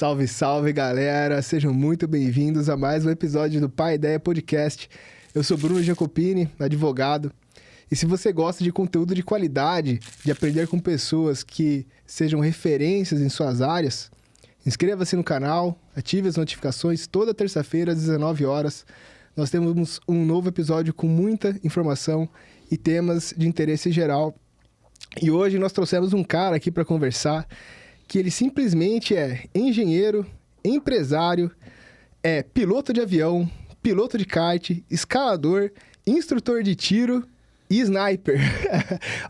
Salve, salve, galera! Sejam muito bem-vindos a mais um episódio do Pai Ideia Podcast. Eu sou Bruno Jacopini, advogado. E se você gosta de conteúdo de qualidade, de aprender com pessoas que sejam referências em suas áreas, inscreva-se no canal, ative as notificações. Toda terça-feira, às 19 horas, nós temos um novo episódio com muita informação e temas de interesse geral. E hoje nós trouxemos um cara aqui para conversar, que ele simplesmente é engenheiro, empresário, é piloto de avião, piloto de kart, escalador, instrutor de tiro e sniper.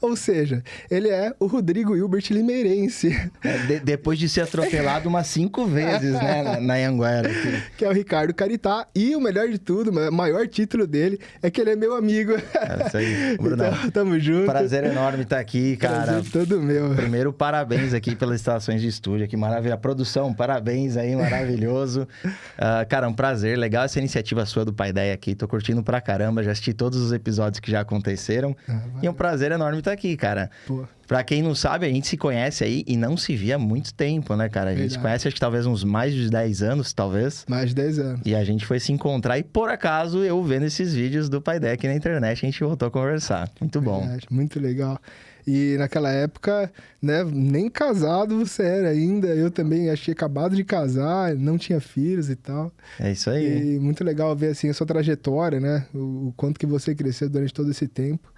Ou seja, ele é o Rodrigo Hilbert Limeirense. Depois de ser atropelado umas 5 vezes, né, na Anhanguera. Que é o Ricardo Caritá. E o melhor de tudo, o maior título dele, é que ele é meu amigo. É isso aí, Bruno. Então, tamo junto. Prazer enorme estar aqui, cara. Prazer todo meu. Primeiro, parabéns aqui pelas instalações de estúdio. Que maravilha. Produção, parabéns aí, maravilhoso. Cara, um prazer. Legal essa iniciativa sua do Pai Ideia aqui. Tô curtindo pra caramba. Já assisti todos os episódios que já aconteceram. E é um prazer enorme estar aqui, cara. Pô. Pra quem não sabe, a gente se conhece aí e não se via há muito tempo, né, cara? A gente se conhece, acho que talvez uns mais de 10 anos, talvez. Mais de 10 anos. E a gente foi se encontrar e, por acaso, eu vendo esses vídeos do Pai Ideia aqui na internet, a gente voltou a conversar. Muito bom. Verdade, muito legal. E naquela época, né, nem casado você era ainda. Eu também achei acabado de casar, não tinha filhos e tal. É isso aí. E muito legal ver, assim, a sua trajetória, né? O quanto que você cresceu durante todo esse tempo.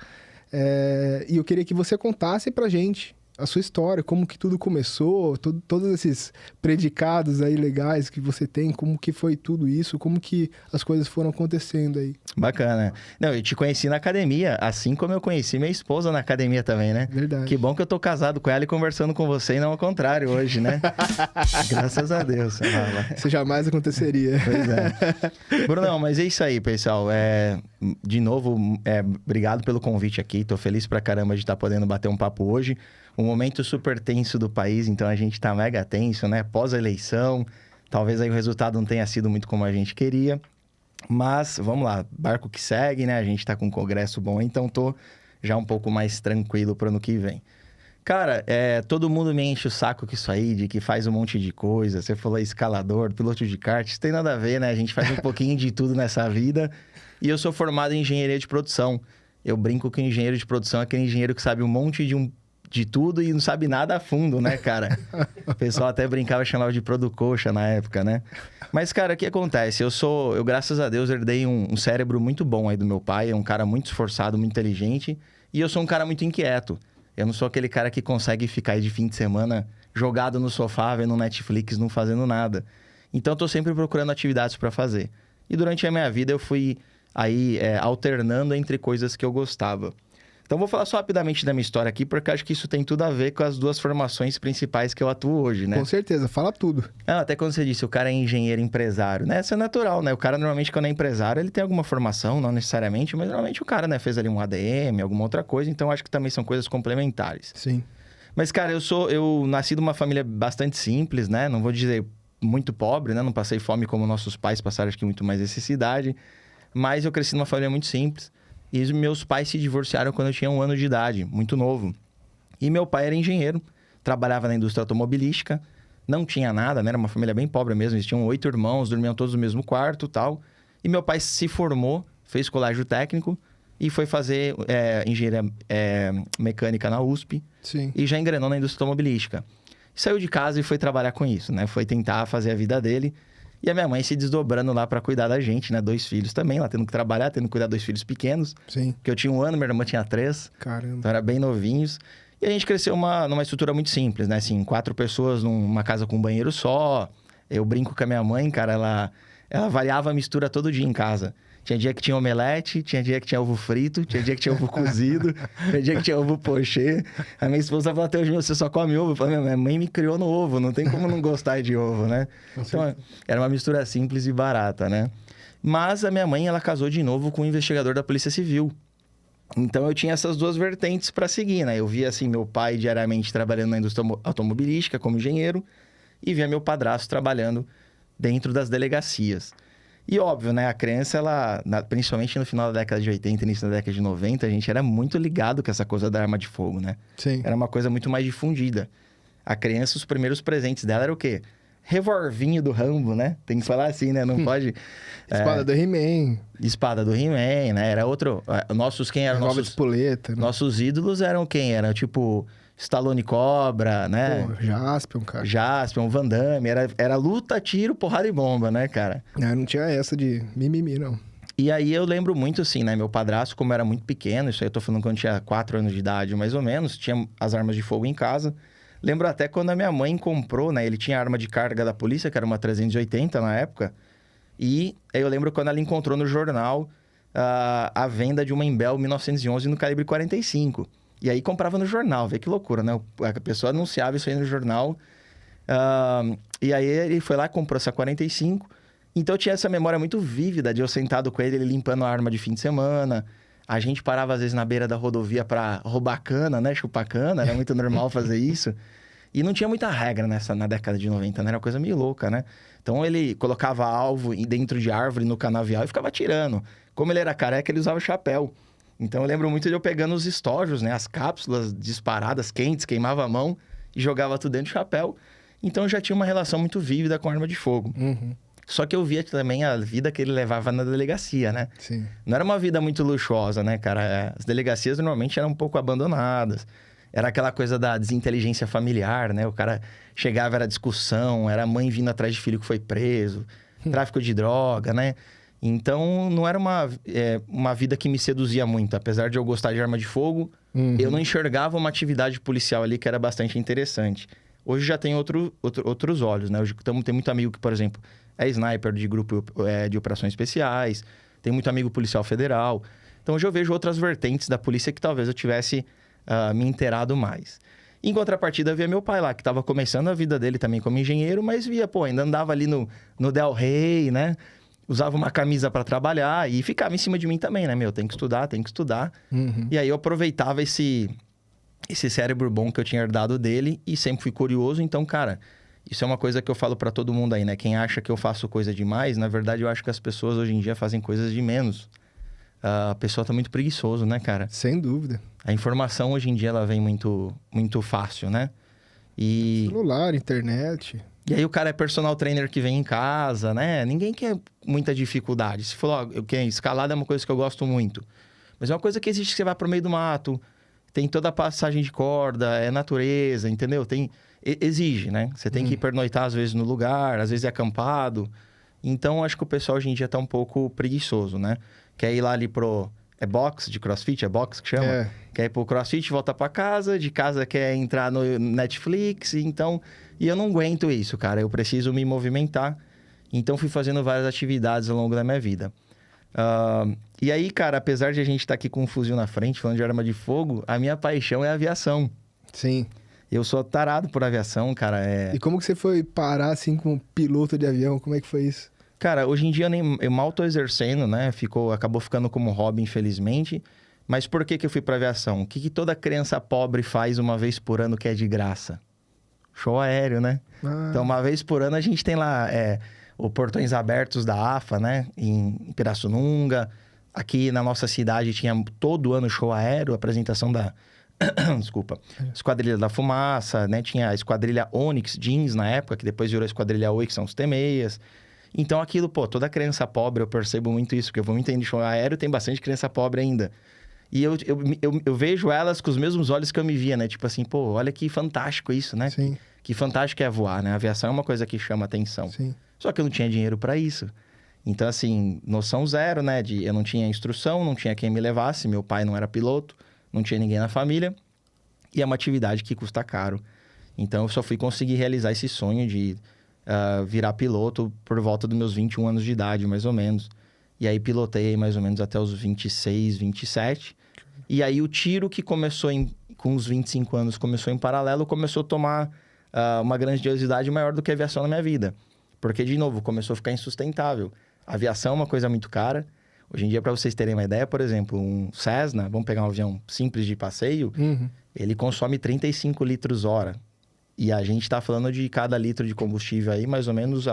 E eu queria que você contasse pra gente a sua história, como que tudo começou, todos esses predicados aí legais que você tem, como que foi tudo isso, como que as coisas foram acontecendo aí. Bacana. Não, eu te conheci na academia, assim como eu conheci minha esposa na academia também, né? Verdade. Que bom que eu tô casado com ela e conversando com você e não ao contrário hoje, né? Graças a Deus. Isso jamais aconteceria. Pois é. Brunão, mas é isso aí, pessoal. De novo, obrigado pelo convite aqui. Tô feliz pra caramba de estar podendo bater um papo hoje. Um momento super tenso do país, então a gente tá mega tenso, né? Pós-eleição, talvez aí o resultado não tenha sido muito como a gente queria. Mas, vamos lá, barco que segue, né? A gente tá com um congresso bom, então tô já um pouco mais tranquilo pro ano que vem. Cara, todo mundo me enche o saco com isso aí, de que faz um monte de coisa. Você falou escalador, piloto de kart, isso tem nada a ver, né? A gente faz um pouquinho de tudo nessa vida. E eu sou formado em engenharia de produção. Eu brinco que o engenheiro de produção é aquele engenheiro que sabe um monte de tudo e não sabe nada a fundo, né, cara? O pessoal até brincava e chamava de producoxa na época, né? Mas, cara, o que acontece? Eu graças a Deus, herdei um cérebro muito bom aí do meu pai. É um cara muito esforçado, muito inteligente. E eu sou um cara muito inquieto. Eu não sou aquele cara que consegue ficar aí de fim de semana jogado no sofá, vendo Netflix, não fazendo nada. Então, eu tô sempre procurando atividades para fazer. E durante a minha vida, eu fui aí alternando entre coisas que eu gostava. Então, vou falar só rapidamente da minha história aqui, porque acho que isso tem tudo a ver com as duas formações principais que eu atuo hoje, né? Com certeza, fala tudo. Até quando você disse, o cara é engenheiro empresário, né? Isso é natural, né? O cara, normalmente, quando é empresário, ele tem alguma formação, não necessariamente, mas normalmente o cara, né, fez ali um ADM, alguma outra coisa, então acho que também são coisas complementares. Sim. Mas, cara, eu nasci de uma família bastante simples, né? Não vou dizer muito pobre, né? Não passei fome como nossos pais passaram, acho que muito mais necessidade, mas eu cresci numa família muito simples. E os meus pais se divorciaram quando eu tinha 1 ano de idade, muito novo. E meu pai era engenheiro, trabalhava na indústria automobilística, não tinha nada, né? Era uma família bem pobre mesmo. Eles tinham 8 irmãos, dormiam todos no mesmo quarto e tal. E meu pai se formou, fez colégio técnico e foi fazer engenharia mecânica na USP. Sim. E já engrenou na indústria automobilística. Saiu de casa e foi trabalhar com isso, né? Foi tentar fazer a vida dele. E a minha mãe se desdobrando lá pra cuidar da gente, né? 2 filhos também, lá tendo que trabalhar, tendo que cuidar de 2 filhos pequenos. Sim. Porque eu tinha 1 ano, minha irmã tinha 3. Caramba. Então, era bem novinhos. E a gente cresceu numa estrutura muito simples, né? Assim, 4 pessoas numa casa com um banheiro só. Eu brinco com a minha mãe, cara, ela variava a mistura todo dia em casa. Tinha dia que tinha omelete, tinha dia que tinha ovo frito, tinha dia que tinha ovo cozido, tinha dia que tinha ovo pochê. A minha esposa falou até hoje, você só come ovo? Eu falei, minha mãe me criou no ovo, não tem como não gostar de ovo, né? Então, era uma mistura simples e barata, né? Mas a minha mãe, ela casou de novo com um investigador da Polícia Civil. Então, eu tinha essas duas vertentes para seguir, né? Eu via, assim, meu pai diariamente trabalhando na indústria automobilística como engenheiro e via meu padrasto trabalhando dentro das delegacias. E óbvio, né? A crença, principalmente no final da década de 80 e início da década de 90, a gente era muito ligado com essa coisa da arma de fogo, né? Sim. Era uma coisa muito mais difundida. A criança, os primeiros presentes dela era o quê? revolvinho do Rambo, né? Tem que falar assim, né? Não pode... Espada do He-Man. Espada do He-Man, né? Era outro... Quem eram Nova de espoleta, né? Nossos ídolos eram quem? Era tipo Stallone Cobra, né? Pô, Jaspion, cara. Jaspion, Van Damme. Era luta, tiro, porrada e bomba, né, cara? Não tinha essa de mimimi, não. E aí eu lembro muito assim, né? Meu padrasto, como era muito pequeno, isso aí eu tô falando quando eu tinha 4 anos de idade, mais ou menos, tinha as armas de fogo em casa. Lembro até quando a minha mãe comprou, né? Ele tinha a arma de carga da polícia, que era uma 380 na época. E eu lembro quando ela encontrou no jornal a venda de uma Embel 1911 no calibre 45. E aí comprava no jornal, vê que loucura, né? A pessoa anunciava isso aí no jornal. E aí ele foi lá e comprou essa 45. Então eu tinha essa memória muito vívida de eu sentado com ele limpando a arma de fim de semana. A gente parava às vezes na beira da rodovia pra roubar cana, né? Chupar cana, era muito normal fazer isso. E não tinha muita regra na década de 90, né? Era uma coisa meio louca, né? Então ele colocava alvo dentro de árvore no canavial e ficava atirando. Como ele era careca, ele usava chapéu. Então eu lembro muito de eu pegando os estojos, né? As cápsulas disparadas, quentes, queimava a mão e jogava tudo dentro do chapéu. Então eu já tinha uma relação muito vívida com arma de fogo. Uhum. Só que eu via também a vida que ele levava na delegacia, né? Sim. Não era uma vida muito luxuosa, né, cara? As delegacias normalmente eram um pouco abandonadas. Era aquela coisa da desinteligência familiar, né? O cara chegava, era discussão, era a mãe vindo atrás de filho que foi preso, tráfico de droga, né? Então, não era uma vida que me seduzia muito. Apesar de eu gostar de arma de fogo, eu não enxergava uma atividade policial ali que era bastante interessante. Hoje já tem outros olhos, né? Hoje tem muito amigo que, por exemplo, é sniper de grupo de operações especiais, tem muito amigo policial federal. Então, hoje eu vejo outras vertentes da polícia que talvez eu tivesse me inteirado mais. Em contrapartida, eu via meu pai lá, que estava começando a vida dele também como engenheiro, mas via, ainda andava ali no Del Rey, né? Usava uma camisa para trabalhar e ficava em cima de mim também, né? Tem que estudar, tem que estudar. Uhum. E aí eu aproveitava esse cérebro bom que eu tinha herdado dele e sempre fui curioso. Então, cara, isso é uma coisa que eu falo para todo mundo aí, né? Quem acha que eu faço coisa demais, na verdade, eu acho que as pessoas hoje em dia fazem coisas de menos. A pessoa tá muito preguiçoso, né, cara? Sem dúvida. A informação hoje em dia, ela vem muito, muito fácil, né? Celular, internet. E aí o cara é personal trainer que vem em casa, né? Ninguém quer muita dificuldade. Se falou, escalada é uma coisa que eu gosto muito. Mas é uma coisa que existe que você vai pro meio do mato, tem toda a passagem de corda, é natureza, entendeu? Exige, né? Você tem que pernoitar às vezes no lugar, às vezes é acampado. Então, acho que o pessoal hoje em dia tá um pouco preguiçoso, né? Quer ir lá ali pro... É box de crossfit? É box que chama? É. Quer ir pro crossfit, volta pra casa. De casa quer entrar no Netflix. Então... E eu não aguento isso, cara. Eu preciso me movimentar. Então, fui fazendo várias atividades ao longo da minha vida. E aí, cara, apesar de a gente estar aqui com um fuzil na frente, falando de arma de fogo, a minha paixão é a aviação. Sim. Eu sou tarado por aviação, cara. E como que você foi parar, assim, como piloto de avião? Como é que foi isso? Cara, hoje em dia eu mal tô exercendo, né? Acabou ficando como hobby, infelizmente. Mas por que eu fui pra aviação? O que toda criança pobre faz uma vez por ano que é de graça? Show aéreo, né? Então, uma vez por ano a gente tem lá os portões abertos da AFA, né? Em Pirassununga. Aqui na nossa cidade tinha todo ano show aéreo, apresentação da... Desculpa. Esquadrilha da Fumaça, né? Tinha a Esquadrilha Onyx Jeans na época, que depois virou a Esquadrilha Oi, que são os T-6. Então, aquilo, toda criança pobre, eu percebo muito isso, porque eu vou muito em show aéreo, tem bastante criança pobre ainda. E eu vejo elas com os mesmos olhos que eu me via, né? Tipo assim, olha que fantástico isso, né? Sim. Que fantástico é voar, né? A aviação é uma coisa que chama atenção. Sim. Só que eu não tinha dinheiro para isso. Então, assim, noção zero, né? Eu não tinha instrução, não tinha quem me levasse, meu pai não era piloto, não tinha ninguém na família. E é uma atividade que custa caro. Então, eu só fui conseguir realizar esse sonho de virar piloto por volta dos meus 21 anos de idade, mais ou menos. E aí, pilotei mais ou menos até os 26, 27. E aí, o tiro que começou com os 25 anos, começou em paralelo, começou a tomar uma grandiosidade maior do que a aviação na minha vida. Porque, de novo, começou a ficar insustentável. A aviação é uma coisa muito cara. Hoje em dia, para vocês terem uma ideia, por exemplo, um Cessna, vamos pegar um avião simples de passeio, ele consome 35 litros hora. E a gente está falando de cada litro de combustível aí, mais ou menos,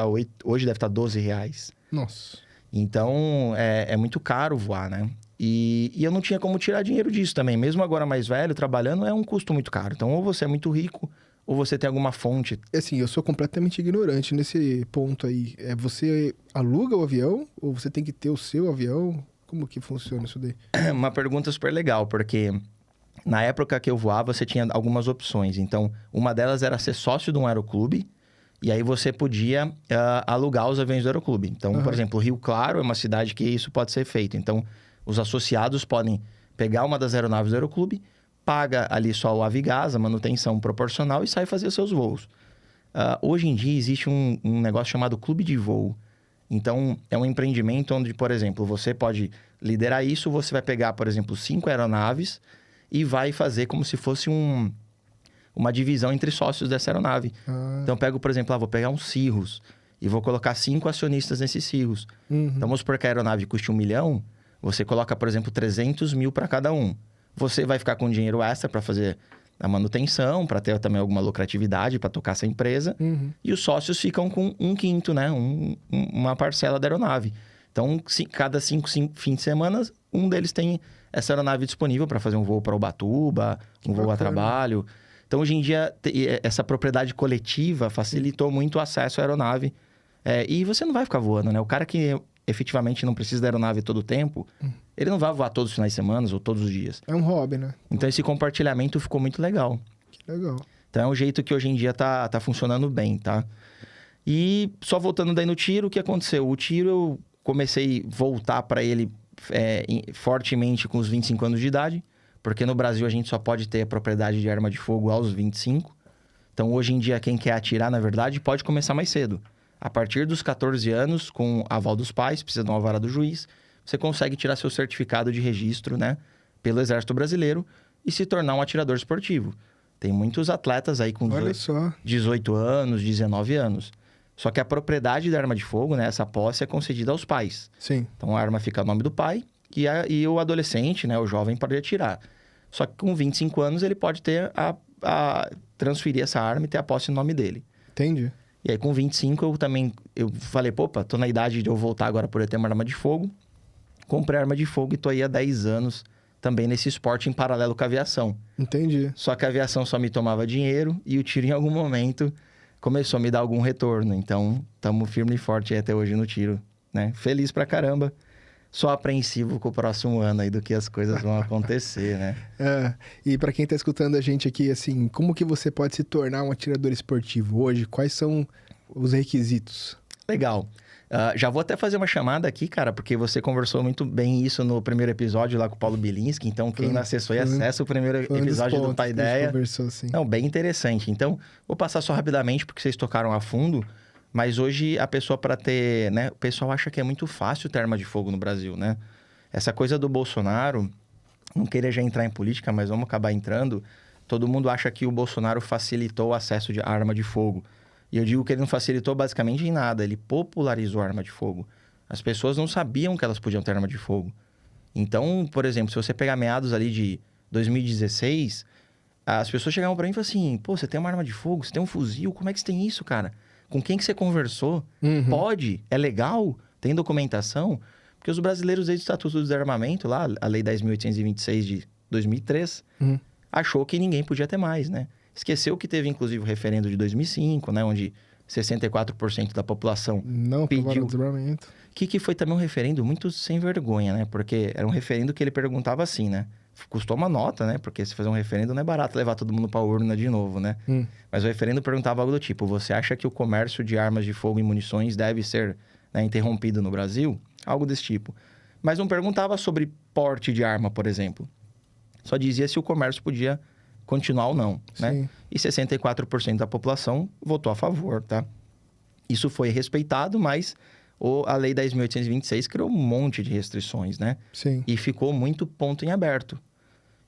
hoje deve estar R$12. Nossa. Então, é muito caro voar, né? E eu não tinha como tirar dinheiro disso também. Mesmo agora mais velho, trabalhando, é um custo muito caro. Então, ou você é muito rico, ou você tem alguma fonte? Assim, eu sou completamente ignorante nesse ponto aí. Você aluga o avião ou você tem que ter o seu avião? Como que funciona isso daí? Uma pergunta super legal, porque na época que eu voava, você tinha algumas opções. Então, uma delas era ser sócio de um aeroclube, e aí você podia alugar os aviões do aeroclube. Então, por exemplo, Rio Claro é uma cidade que isso pode ser feito. Então, os associados podem pegar uma das aeronaves do aeroclube, paga ali só o Avigás, a manutenção proporcional, e sai fazer seus voos. Hoje em dia, existe um negócio chamado clube de voo. Então, é um empreendimento onde, por exemplo, você pode liderar isso, você vai pegar, por exemplo, 5 aeronaves e vai fazer como se fosse uma divisão entre sócios dessa aeronave. Então, eu pego, por exemplo, vou pegar um Cirrus e vou colocar 5 acionistas nesses Cirrus. Então, vamos supor que a aeronave custe 1 milhão, você coloca, por exemplo, 300 mil para cada um. Você vai ficar com dinheiro extra para fazer a manutenção, para ter também alguma lucratividade, para tocar essa empresa. E os sócios ficam com 1/5, né? Uma parcela da aeronave. Então, cada 5 fins de semana, um deles tem essa aeronave disponível para fazer um voo para Ubatuba, um voo a trabalho. Então, hoje em dia, essa propriedade coletiva facilitou muito o acesso à aeronave. E você não vai ficar voando, né? O cara que efetivamente não precisa da aeronave todo o tempo, ele não vai voar todos os finais de semana ou todos os dias. É um hobby, né? Então, esse compartilhamento ficou muito legal. Que legal. Então, é um jeito que hoje em dia tá funcionando bem, tá? E só voltando daí no tiro, o que aconteceu? O tiro, eu comecei a voltar para ele fortemente com os 25 anos de idade, porque no Brasil a gente só pode ter a propriedade de arma de fogo aos 25. Então, hoje em dia, quem quer atirar, na verdade, pode começar mais cedo. A partir dos 14 anos, com aval dos pais, precisa de uma vara do juiz, você consegue tirar seu certificado de registro, né, pelo Exército Brasileiro e se tornar um atirador esportivo. Tem muitos atletas aí com 18 anos, 19 anos. Só que a propriedade da arma de fogo, né, essa posse é concedida aos pais. Sim. Então, a arma fica no nome do pai e o adolescente, né, o jovem, pode atirar. Só que com 25 anos, ele pode ter transferir essa arma e ter a posse no nome dele. Entendi. E aí, com 25, eu falei, tô na idade de eu voltar agora por ter uma arma de fogo. Comprei arma de fogo e tô aí há 10 anos também nesse esporte em paralelo com a aviação. Entendi. Só que a aviação só me tomava dinheiro e o tiro, em algum momento, começou a me dar algum retorno. Então, estamos firme e forte até hoje no tiro, né? Feliz pra caramba. Só apreensivo com o próximo ano aí do que as coisas vão acontecer, né? E para quem tá escutando a gente aqui, assim, como que você pode se tornar um atirador esportivo hoje? Quais são os requisitos? Legal. Já vou até fazer uma chamada aqui, cara, porque você conversou muito bem isso no primeiro episódio lá com o Paulo Bilinski. Então, quem não acessou e acessa o primeiro episódio do Pai Ideia. Conversou, assim. Não, bem interessante. Então, vou passar só rapidamente, porque vocês tocaram a fundo. Mas hoje, a pessoa para ter, né? O pessoal acha que é muito fácil ter arma de fogo no Brasil, né? Essa coisa do Bolsonaro, não queria já entrar em política, mas vamos acabar entrando. Todo mundo acha que o Bolsonaro facilitou o acesso de arma de fogo. E eu digo que ele não facilitou basicamente em nada, ele popularizou a arma de fogo. As pessoas não sabiam que elas podiam ter arma de fogo. Então, por exemplo, se você pegar meados ali de 2016, as pessoas chegavam para mim e falavam assim, pô, você tem uma arma de fogo, você tem um fuzil, como é que você tem isso, cara? Com quem que você conversou? Pode? É legal? Tem documentação? Porque os brasileiros, desde o Estatuto do Desarmamento, lá, a Lei 10.826 de 2003, achou que ninguém podia ter mais, né? Esqueceu que teve, inclusive, o referendo de 2005, né? Onde 64% da população não pediu... o desarmamento. Que foi também um referendo muito sem vergonha, né? Porque era um referendo que ele perguntava assim, né? Custou uma nota, né? Porque se fazer um referendo não é barato levar todo mundo pra urna de novo, né? Mas o referendo perguntava algo do tipo, você acha que o comércio de armas de fogo e munições deve ser, né, interrompido no Brasil? Algo desse tipo. Mas não perguntava sobre porte de arma, por exemplo. Só dizia se o comércio podia continuar ou não, né? Sim. E 64% da população votou a favor, tá? Isso foi respeitado, mas a Lei 10.826 criou um monte de restrições, né? Sim. E ficou muito ponto em aberto.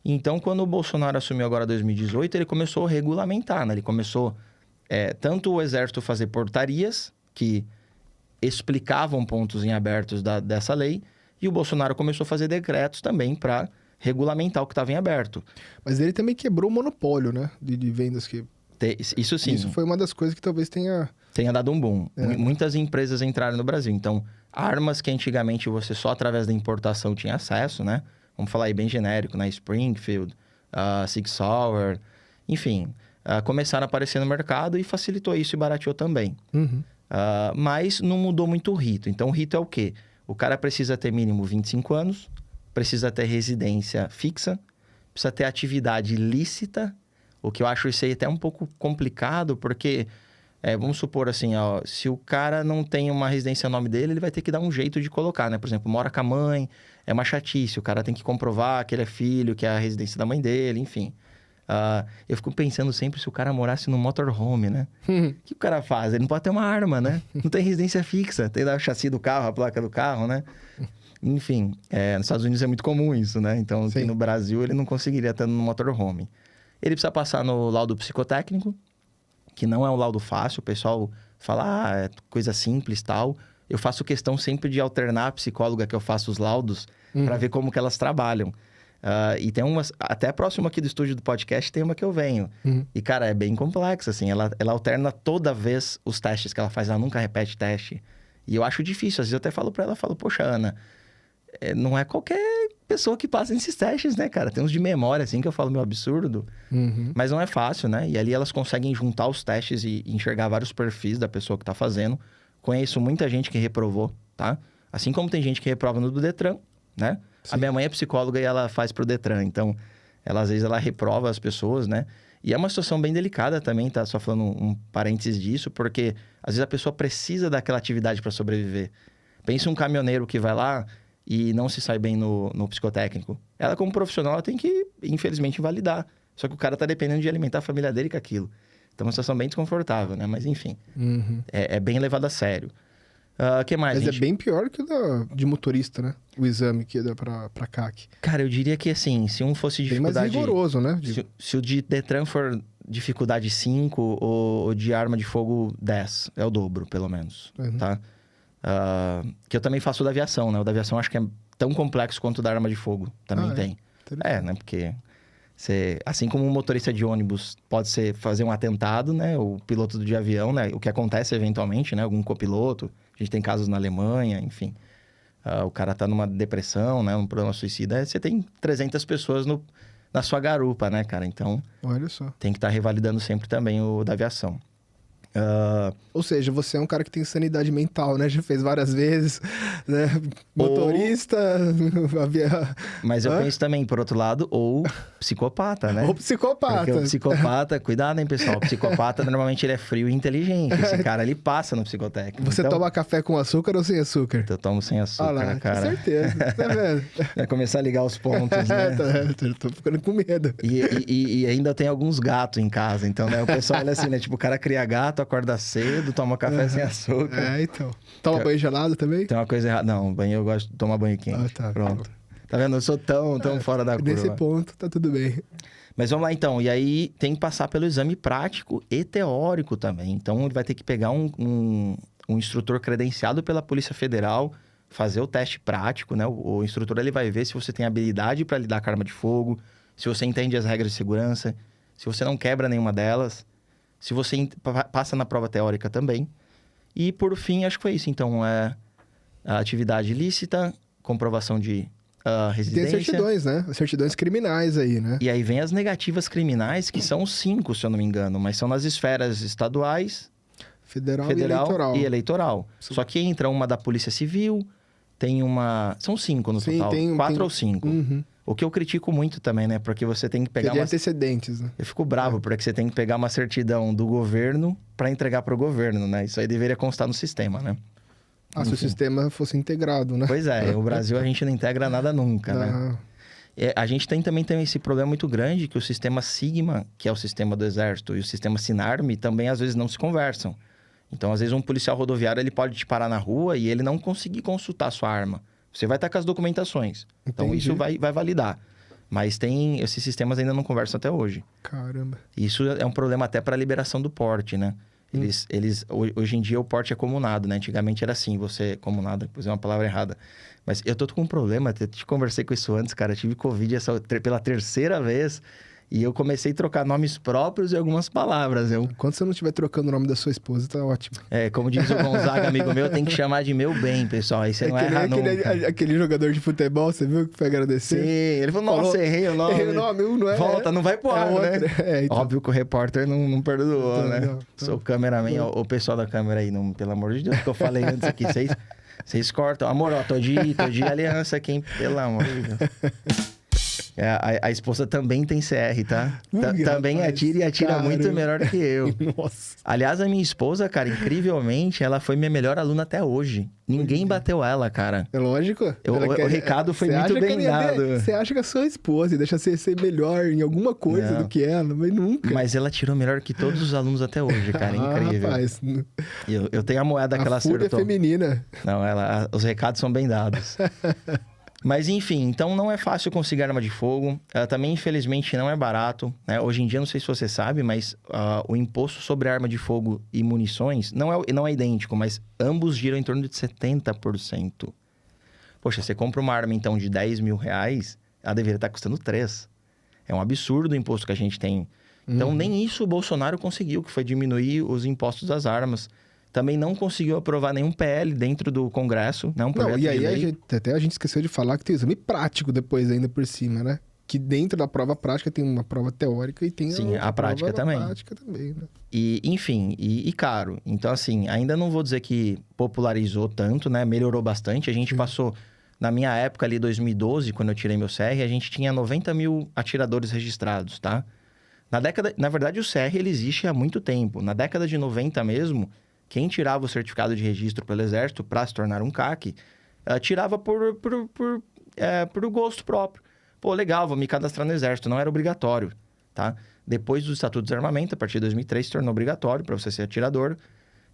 Então, quando o Bolsonaro assumiu agora 2018, ele começou a regulamentar, né? Ele começou, tanto o Exército fazer portarias que explicavam pontos em abertos dessa lei, e o Bolsonaro começou a fazer decretos também para regulamentar o que estava em aberto. Mas ele também quebrou o monopólio, né? De vendas que... Isso sim. Isso foi uma das coisas que talvez tenha dado um boom. Muitas empresas entraram no Brasil. Então, armas que antigamente você só através da importação tinha acesso, né? Vamos falar aí bem genérico, né? Springfield, Sig Sauer, enfim. começaram a aparecer no mercado e facilitou isso e barateou também. Mas não mudou muito o rito. Então, o rito é o quê? O cara precisa ter mínimo 25 anos, precisa ter residência fixa, precisa ter atividade lícita, o que eu acho isso aí até um pouco complicado, porque, vamos supor assim, ó, se o cara não tem uma residência no nome dele, ele vai ter que dar um jeito de colocar, né? Por exemplo, mora com a mãe, é uma chatice, o cara tem que comprovar que ele é filho, que é a residência da mãe dele, enfim. Eu fico pensando sempre se o cara morasse no motorhome, né? O que o cara faz? Ele não pode ter uma arma, né? Não tem residência fixa. Tem lá o chassi do carro, a placa do carro, né? Enfim, nos Estados Unidos é muito comum isso, né? Então, aqui no Brasil, ele não conseguiria estar no motorhome. Ele precisa passar no laudo psicotécnico, que não é um laudo fácil. O pessoal fala, é coisa simples e tal. Eu faço questão sempre de alternar a psicóloga que eu faço os laudos para ver como que elas trabalham. E tem umas... Até próximo aqui do estúdio do podcast tem uma que eu venho. E, cara, é bem complexa, assim. Ela alterna toda vez os testes que ela faz. Ela nunca repete teste. E eu acho difícil. Às vezes eu até falo pra ela, poxa, Ana, não é qualquer pessoa que passa nesses testes, né, cara? Tem uns de memória, assim, que eu falo, meu, absurdo. Mas não é fácil, né? E ali elas conseguem juntar os testes e enxergar vários perfis da pessoa que tá fazendo. Conheço muita gente que reprovou, tá? Assim como tem gente que reprova no do Detran, né? Sim. A minha mãe é psicóloga e ela faz pro Detran. Então, às vezes, ela reprova as pessoas, né? E é uma situação bem delicada também, tá? Só falando um parênteses disso, porque às vezes a pessoa precisa daquela atividade para sobreviver. Pensa um caminhoneiro que vai lá e não se sai bem no psicotécnico. Ela, como profissional, ela tem que, infelizmente, invalidar. Só que o cara tá dependendo de alimentar a família dele com aquilo. Então, é uma situação bem desconfortável, né? Mas, enfim, é bem levado a sério. Que mais, Mas gente? é bem pior que o de motorista, né? O exame que dá pra CAC. Cara, eu diria que assim, se um fosse dificuldade... Bem mais rigoroso, né? Se o de Detran for dificuldade 5, o de arma de fogo 10. É o dobro, pelo menos, tá? Que eu também faço o da aviação, né? O da aviação acho que é tão complexo quanto o da arma de fogo. Também tem. Né? Porque... assim como um motorista de ônibus pode fazer um atentado, né? O piloto de avião, né? O que acontece eventualmente, né? Algum copiloto. A gente tem casos na Alemanha, enfim. O cara tá numa depressão, né? Um problema suicida. Você tem 300 pessoas na sua garupa, né, cara? Então, olha só. Tem que estar revalidando sempre também o da aviação. Ou seja, você é um cara que tem sanidade mental, né? Já fez várias vezes, né? Motorista... Mas eu penso também, por outro lado, ou psicopata, né? Ou psicopata. Porque o psicopata... Cuidado, hein, pessoal? O psicopata, normalmente, ele é frio e inteligente. Esse cara, ele passa no psicotécnico. Você toma café com açúcar ou sem açúcar? Eu tomo sem açúcar, lá, cara. Com certeza. Tá vendo? Vai começar a ligar os pontos, né? Tô ficando com medo. E ainda tem alguns gatos em casa. Então, né? O pessoal olha assim, né? Tipo, o cara cria gato, acorda cedo, toma café sem açúcar. Então. Toma banho gelado também? Tem uma coisa errada. Não, banho eu gosto de tomar banho quente. Tá. Pronto. Tá vendo? Eu sou tão fora da curva. Nesse ponto, tá tudo bem. Mas vamos lá, então. E aí, tem que passar pelo exame prático e teórico também. Então, ele vai ter que pegar um instrutor credenciado pela Polícia Federal, fazer o teste prático, né? O instrutor, ele vai ver se você tem habilidade para lidar com arma de fogo, se você entende as regras de segurança, se você não quebra nenhuma delas, se você passa na prova teórica também. E, por fim, acho que foi isso. Então, a atividade lícita, comprovação de residência. Tem certidões, né? As certidões criminais aí, né? E aí vem as negativas criminais, que são 5, se eu não me engano. Mas são nas esferas estaduais, federal e eleitoral. Sim. Só que entra uma da Polícia Civil, tem uma... São 5 no total. 4 ou 5. O que eu critico muito também, né? Porque você tem que pegar... antecedentes, né? Eu fico bravo, porque você tem que pegar uma certidão do governo para entregar para o governo, né? Isso aí deveria constar no sistema, né? Se o sistema fosse integrado, né? Pois é, o Brasil a gente não integra nada nunca, né? A gente também tem esse problema muito grande, que o sistema Sigma, que é o sistema do Exército, e o sistema Sinarme também às vezes não se conversam. Então, às vezes, um policial rodoviário ele pode te parar na rua e ele não conseguir consultar a sua arma. Você vai estar com as documentações. Então, Entendi. Isso vai validar. Mas esses sistemas ainda não conversam até hoje. Caramba. Isso é um problema até para a liberação do porte, né? Hoje em dia, o porte é comunado, né? Antigamente era assim, comunado, depois é uma palavra errada. Mas eu tô com um problema, eu te conversei com isso antes, cara. Eu tive Covid pela terceira vez. E eu comecei a trocar nomes próprios e algumas palavras. Quando você não estiver trocando o nome da sua esposa, tá ótimo. Como diz o Gonzaga, amigo meu, tem que chamar de meu bem, pessoal. Aí você não erra nunca. Aquele jogador de futebol, você viu que foi agradecer? Sim, ele falou, nossa, errei o nome. Errei o nome, não é? Volta, não vai pro ar, né? Então. Óbvio que o repórter não perdoou, Então, né? não. Sou cameraman, o pessoal da câmera aí, pelo amor de Deus, que eu falei antes aqui, vocês cortam. Amor, ó, tô de aliança aqui, hein? Pelo amor de Deus. A esposa também tem CR, tá? Também rapaz, atira e atira muito melhor que eu. Nossa. Aliás, a minha esposa, cara, incrivelmente, ela foi minha melhor aluna até hoje. Ninguém bateu ela, cara. É lógico. O recado foi muito bem dado. Você acha que a sua esposa deixa você ser melhor em alguma coisa do que ela, mas nunca. Mas ela tirou melhor que todos os alunos até hoje, cara. Incrível. Rapaz. Eu tenho a moeda que ela acertou. A fúria feminina. Não, os recados são bem dados. Mas enfim, então não é fácil conseguir arma de fogo. Também, infelizmente, não é barato. Né? Hoje em dia, não sei se você sabe, mas o imposto sobre arma de fogo e munições não é idêntico, mas ambos giram em torno de 70%. Poxa, você compra uma arma, então, de 10 mil reais, ela deveria estar custando 3. É um absurdo o imposto que a gente tem. Então, nem isso o Bolsonaro conseguiu, que foi diminuir os impostos das armas. Também não conseguiu aprovar nenhum PL dentro do Congresso, né? Um projeto de lei. A gente esqueceu de falar que tem exame prático depois ainda por cima, né? Que dentro da prova prática tem uma prova teórica e tem a prática também. Prática também, né? E, enfim, caro. Então, assim, ainda não vou dizer que popularizou tanto, né? Melhorou bastante. A gente passou, na minha época ali, 2012, quando eu tirei meu CR, a gente tinha 90 mil atiradores registrados, tá? Na verdade, o CR, ele existe há muito tempo. Na década de 90 mesmo... Quem tirava o certificado de registro pelo Exército para se tornar um CAC, tirava por gosto próprio. Pô, legal, vou me cadastrar no Exército. Não era obrigatório, tá? Depois do Estatuto de Desarmamento, a partir de 2003, se tornou obrigatório para você ser atirador.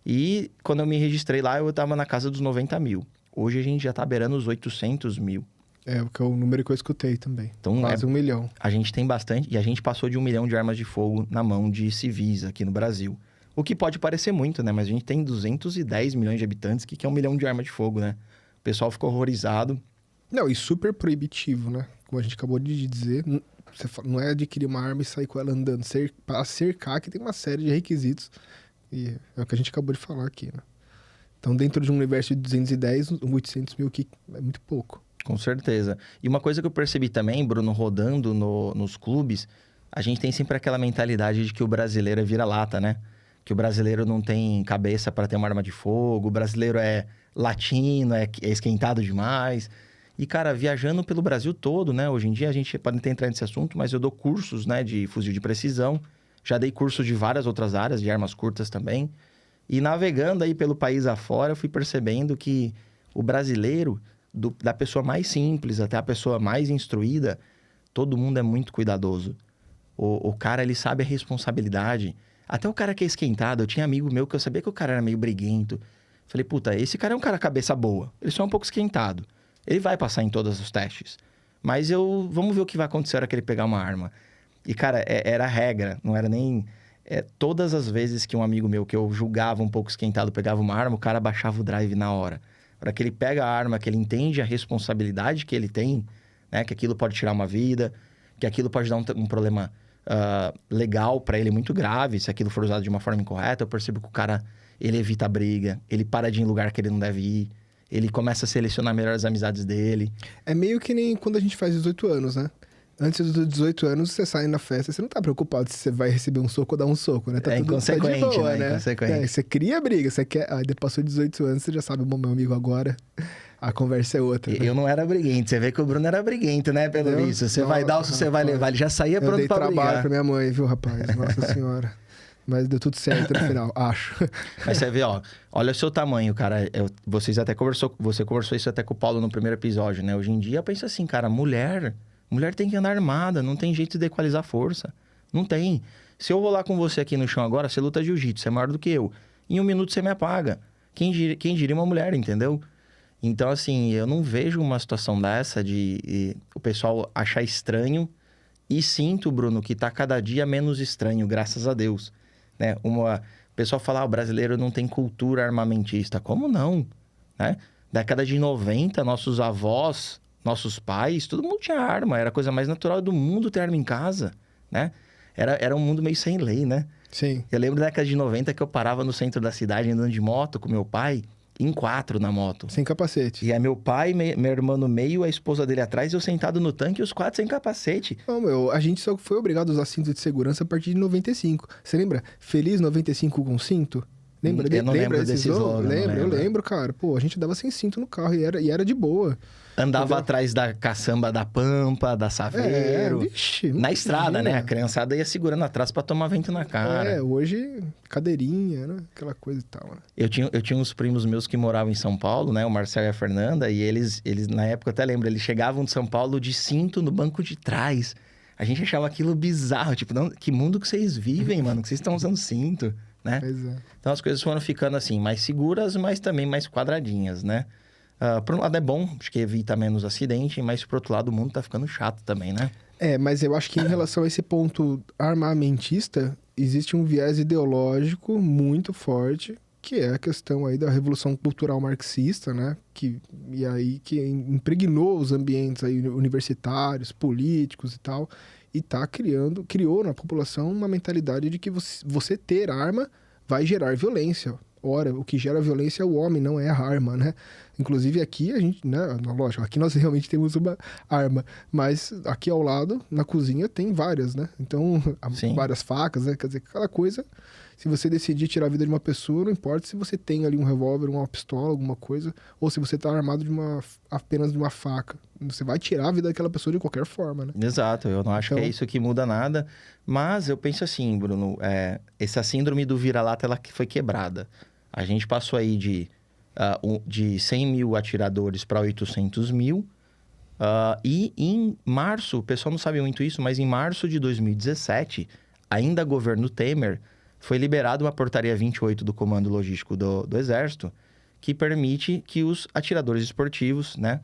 E quando eu me registrei lá, eu estava na casa dos 90 mil. Hoje a gente já está beirando os 800 mil. Que é o número que eu escutei também. Então, quase 1 milhão. A gente tem bastante, e a gente passou de 1 milhão de armas de fogo na mão de civis aqui no Brasil. O que pode parecer muito, né? Mas a gente tem 210 milhões de habitantes, que é 1 milhão de arma de fogo, né? O pessoal ficou horrorizado. Não, e super proibitivo, né? Como a gente acabou de dizer, não é adquirir uma arma e sair com ela andando. Para cercar, que tem uma série de requisitos. E é o que a gente acabou de falar aqui, né? Então, dentro de um universo de 210, 800 mil aqui é muito pouco. Com certeza. E uma coisa que eu percebi também, Bruno, rodando nos clubes, a gente tem sempre aquela mentalidade de que o brasileiro é vira-lata, né? Que o brasileiro não tem cabeça para ter uma arma de fogo, o brasileiro é latino, é esquentado demais. E, cara, viajando pelo Brasil todo, né? Hoje em dia a gente pode até entrar nesse assunto, mas eu dou cursos, né, de fuzil de precisão. Já dei cursos de várias outras áreas, de armas curtas também. E navegando aí pelo país afora, eu fui percebendo que o brasileiro, da pessoa mais simples até a pessoa mais instruída, todo mundo é muito cuidadoso. O cara, ele sabe a responsabilidade. Até o cara que é esquentado, eu tinha amigo meu que eu sabia que o cara era meio briguento. Falei, puta, esse cara é um cara cabeça boa. Ele só é um pouco esquentado. Ele vai passar em todos os testes. Mas vamos ver o que vai acontecer na hora que ele pegar uma arma. E, cara, era regra, não era nem... todas as vezes que um amigo meu, que eu julgava um pouco esquentado, pegava uma arma, o cara baixava o drive na hora. Para que ele pega a arma, que ele entende a responsabilidade que ele tem, né? Que aquilo pode tirar uma vida, que aquilo pode dar um problema... legal para ele, muito grave, se aquilo for usado de uma forma incorreta. Eu percebo que o cara, ele evita a briga, ele para de ir em lugar que ele não deve ir, ele começa a selecionar melhor as amizades dele. É meio que nem quando a gente faz 18 anos, né? Antes dos 18 anos, você sai na festa, você não tá preocupado se você vai receber um soco ou dar um soco, né? Tá tudo inconsequente, de boa, né? Inconsequente. Você cria briga, você quer... Aí passou 18 anos, você já sabe, bom, meu amigo, agora a conversa é outra. Né? Eu não era briguento, você vê que o Bruno era briguento, né? Pelo visto, você vai dar ou você vai levar, ele já saía pronto pra brigar. Eu dei trabalho pra minha mãe, viu, rapaz? Nossa senhora. Mas deu tudo certo no final, acho. Mas você vê, olha o seu tamanho, cara. Você conversou isso até com o Paulo no primeiro episódio, né? Hoje em dia, eu penso assim, cara, mulher tem que andar armada, não tem jeito de equalizar força. Não tem. Se eu rolar com você aqui no chão agora, você luta jiu-jitsu, você é maior do que eu. Em 1 minuto você me apaga. Quem diria uma mulher, entendeu? Então, assim, eu não vejo uma situação dessa de o pessoal achar estranho. E sinto, Bruno, que tá cada dia menos estranho, graças a Deus. Né? O pessoal fala, o brasileiro não tem cultura armamentista. Como não? Né? Década de 90, nossos avós, nossos pais, todo mundo tinha arma. Era a coisa mais natural do mundo ter arma em casa. né? Era um mundo meio sem lei, né? Sim. Eu lembro da década de 90 que eu parava no centro da cidade andando de moto com meu pai, em 4 na moto. Sem capacete. E é meu pai, meu irmão no meio, a esposa dele atrás, eu sentado no tanque e os 4 sem capacete. Não, meu, a gente só foi obrigado a usar cinto de segurança a partir de 95. Você lembra? Feliz 95 com cinto? Lembra? Eu não lembro desse slogan, Eu lembro, cara. Pô, a gente dava sem cinto no carro e era de boa. Andava Entendeu? atrás da caçamba da Pampa, da Saveiro. Vixe. Na estrada, né? A imagina. criançada ia segurando atrás pra tomar vento na cara. Hoje, cadeirinha, né? Aquela coisa e tal, né? Eu tinha uns primos meus que moravam em São Paulo, né? O Marcelo e a Fernanda. E eles na época, eu até lembro, eles chegavam de São Paulo de cinto no banco de trás. A gente achava aquilo bizarro. Tipo, não, que mundo que vocês vivem, mano? Que vocês estão usando cinto, né? Pois é. Então, as coisas foram ficando assim, mais seguras, mas também mais quadradinhas, né? Por um lado é bom, acho que evita menos acidente, mas por outro lado o mundo tá ficando chato também, né? Mas eu acho que em relação a esse ponto armamentista, existe um viés ideológico muito forte, que é a questão aí da revolução cultural marxista, né? Que impregnou os ambientes aí universitários, políticos e tal, e criou na população uma mentalidade de que você ter arma vai gerar violência. Ora, o que gera violência é o homem, não é a arma, né? Inclusive aqui a gente, né? Lógico, aqui nós realmente temos uma arma, mas aqui ao lado, na cozinha, tem várias, né? Então, Sim. várias facas, né? Quer dizer, aquela coisa, se você decidir tirar a vida de uma pessoa, não importa se você tem ali um revólver, uma pistola, alguma coisa, ou se você tá armado apenas de uma faca. Você vai tirar a vida daquela pessoa de qualquer forma, né? Exato, eu não acho que é isso que muda nada, mas eu penso assim, Bruno, essa síndrome do vira-lata, ela foi quebrada. A gente passou aí de 100 mil atiradores para 800 mil. E em março, o pessoal não sabe muito isso, mas em março de 2017, ainda governo Temer, foi liberada uma portaria 28 do Comando Logístico do Exército, que permite que os atiradores esportivos, né,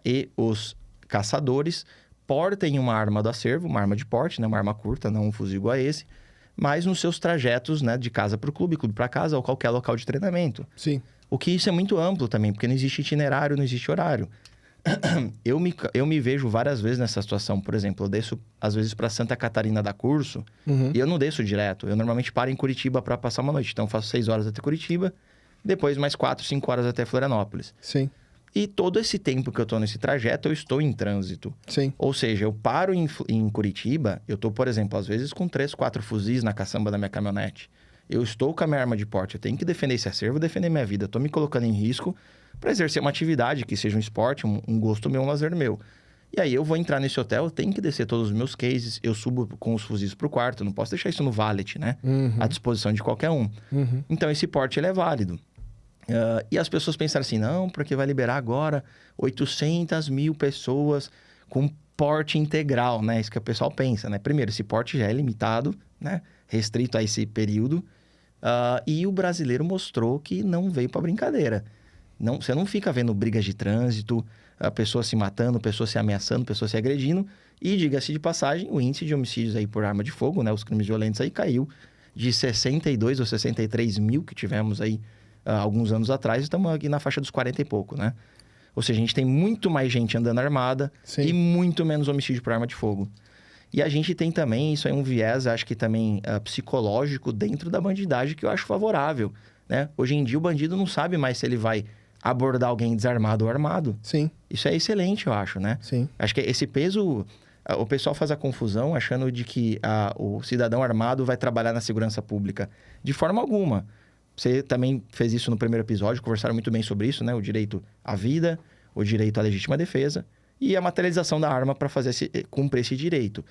e os caçadores portem uma arma do acervo, uma arma de porte, né, uma arma curta, não um fuzil igual a esse, mas nos seus trajetos, né, de casa para o clube para casa ou qualquer local de treinamento. Sim. O que isso é muito amplo também, porque não existe itinerário, não existe horário. Eu me vejo várias vezes nessa situação. Por exemplo, eu desço às vezes para Santa Catarina dar curso e eu não desço direto. Eu normalmente paro em Curitiba para passar uma noite. Então, eu faço 6 horas até Curitiba, depois mais 4, 5 horas até Florianópolis. Sim. E todo esse tempo que eu tô nesse trajeto, eu estou em trânsito. Sim. Ou seja, eu paro em Curitiba, eu tô, por exemplo, às vezes com 3, 4 fuzis na caçamba da minha caminhonete. Eu estou com a minha arma de porte, eu tenho que defender esse acervo, defender minha vida. Eu tô me colocando em risco para exercer uma atividade, que seja um esporte, um gosto meu, um lazer meu. E aí eu vou entrar nesse hotel, eu tenho que descer todos os meus cases, eu subo com os fuzis pro quarto, eu não posso deixar isso no valet, né? À disposição de qualquer um. Então esse porte, ele é válido. E as pessoas pensaram assim, não, porque vai liberar agora 800 mil pessoas com porte integral, né? Isso que o pessoal pensa, né? Primeiro, esse porte já é limitado, né? Restrito a esse período. E o brasileiro mostrou que não veio para brincadeira. Você não fica vendo brigas de trânsito, pessoas se matando, pessoas se ameaçando, pessoas se agredindo. E, diga-se de passagem, o índice de homicídios aí por arma de fogo, né? Os crimes violentos aí caiu de 62 ou 63 mil que tivemos aí alguns anos atrás, estamos aqui na faixa dos 40 e pouco, né? Ou seja, a gente tem muito mais gente andando armada Sim. e muito menos homicídio por arma de fogo. E a gente tem também, isso é um viés, acho que também psicológico dentro da bandidagem que eu acho favorável, né? Hoje em dia o bandido não sabe mais se ele vai abordar alguém desarmado ou armado. Sim. Isso é excelente, eu acho, né? Sim. Acho que esse peso... O pessoal faz a confusão achando de que o cidadão armado vai trabalhar na segurança pública. De forma alguma. Você também fez isso no primeiro episódio, conversaram muito bem sobre isso, né? O direito à vida, o direito à legítima defesa e a materialização da arma para cumprir esse direito.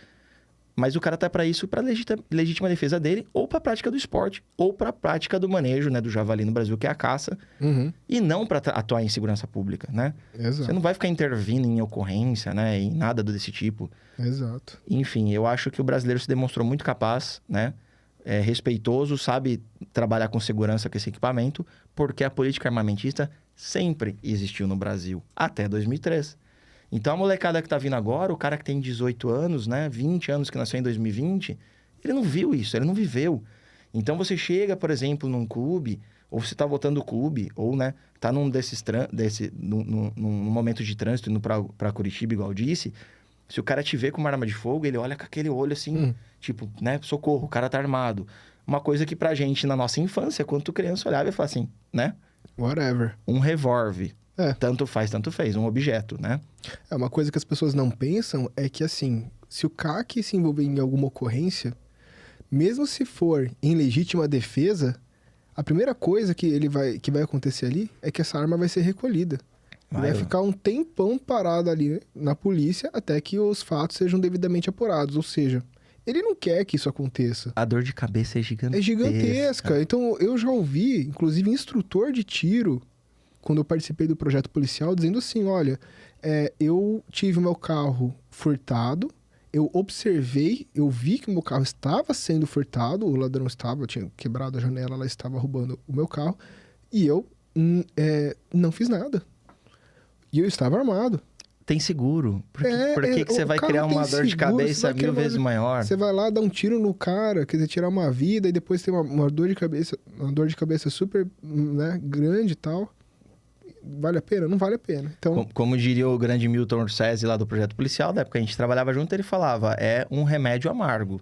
Mas o cara tá para isso, para legítima defesa dele, ou para a prática do esporte, ou para a prática do manejo, né, do javali no Brasil, que é a caça, e não para atuar em segurança pública, né? Exato. Você não vai ficar intervindo em ocorrência, né, em nada desse tipo. Exato. Enfim, eu acho que o brasileiro se demonstrou muito capaz, né? Respeitoso, sabe trabalhar com segurança com esse equipamento, porque a política armamentista sempre existiu no Brasil, até 2003. Então, a molecada que tá vindo agora, o cara que tem 18 anos, né, 20 anos, que nasceu em 2020, ele não viu isso, ele não viveu. Então, você chega, por exemplo, num clube, ou você tá voltando do clube, ou, né, tá num momento de trânsito, indo pra Curitiba, igual eu disse, Se o cara te vê com uma arma de fogo, ele olha com aquele olho assim, tipo, né? Socorro, o cara tá armado. Uma coisa que pra gente, na nossa infância, quando tu criança olhava e falava assim, né? Whatever. Um revólver. É. Tanto faz, tanto fez. Um objeto, né? É, uma coisa que as pessoas não pensam é que, assim, se o CAC se envolver em alguma ocorrência, mesmo se for em legítima defesa, a primeira coisa que vai acontecer ali é que essa arma vai ser recolhida. Vai ficar um tempão parado ali na polícia até que os fatos sejam devidamente apurados. Ou seja, ele não quer que isso aconteça. A dor de cabeça é gigantesca. É gigantesca. Então, eu já ouvi, inclusive, instrutor de tiro, quando eu participei do projeto policial, dizendo assim, olha, eu tive o meu carro furtado, eu observei, eu vi que o meu carro estava sendo furtado, o ladrão tinha quebrado a janela, ela estava roubando o meu carro, e eu não fiz nada. E eu estava armado. Tem seguro. Por que você vai criar uma dor de cabeça 1000 vezes maior? Você vai lá dar um tiro no cara, quer dizer, tirar uma vida, e depois tem uma dor de cabeça super, né, grande e tal. Vale a pena? Não vale a pena. Então... Como diria o grande Milton Orsesi lá do Projeto Policial, da época que a gente trabalhava junto, ele falava, é um remédio amargo.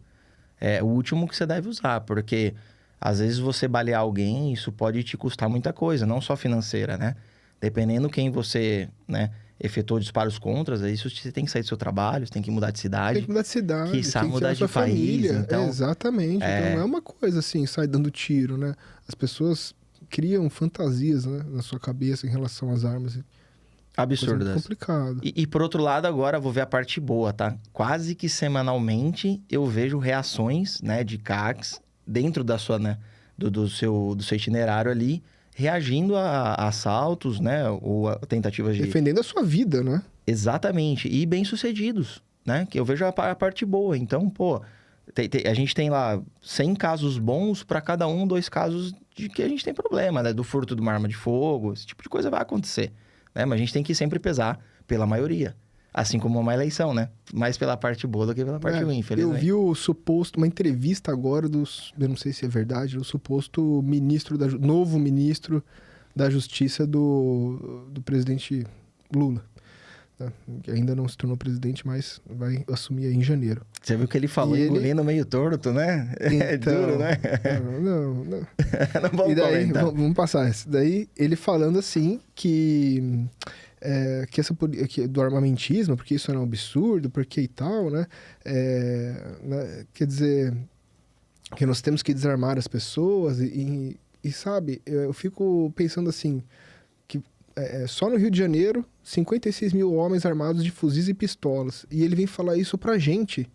É o último que você deve usar, porque às vezes você balear alguém, isso pode te custar muita coisa, não só financeira, né? Dependendo quem você, né, efetuou disparos contra, isso você tem que sair do seu trabalho, você tem que mudar de cidade. Tem que mudar de cidade, tem que mudar de país. Então... exatamente. Então não é uma coisa assim, sai dando tiro, né? As pessoas criam fantasias, né, na sua cabeça em relação às armas. Absurdas. É complicado. E por outro lado, agora vou ver a parte boa, tá? Quase que semanalmente eu vejo reações, né, de CACs dentro da sua, né, do seu itinerário ali, reagindo a assaltos, né, ou a tentativas de... Defendendo a sua vida, né? Exatamente. E bem-sucedidos, né? Que eu vejo a parte boa. Então, pô, a gente tem lá 100 casos bons para cada 2 casos de que a gente tem problema, né? Do furto de uma arma de fogo, esse tipo de coisa vai acontecer, né? Mas a gente tem que sempre pesar pela maioria. Assim como uma eleição, né? Mais pela parte boa do que pela parte ruim, infelizmente. Eu vi uma entrevista agora eu não sei se é verdade, do suposto novo ministro da Justiça do presidente Lula. Né? Que ainda não se tornou presidente, mas vai assumir aí em janeiro. Você viu que ele falou engolindo meio torto, né? É duro, né? Não. Não vamos comentar. Vamos passar essa. Daí ele falando assim que do armamentismo, porque isso era um absurdo, porque e tal, né? Quer dizer, que nós temos que desarmar as pessoas e sabe, eu fico pensando assim, que só no Rio de Janeiro, 56 mil homens armados de fuzis e pistolas. E ele vem falar isso pra gente,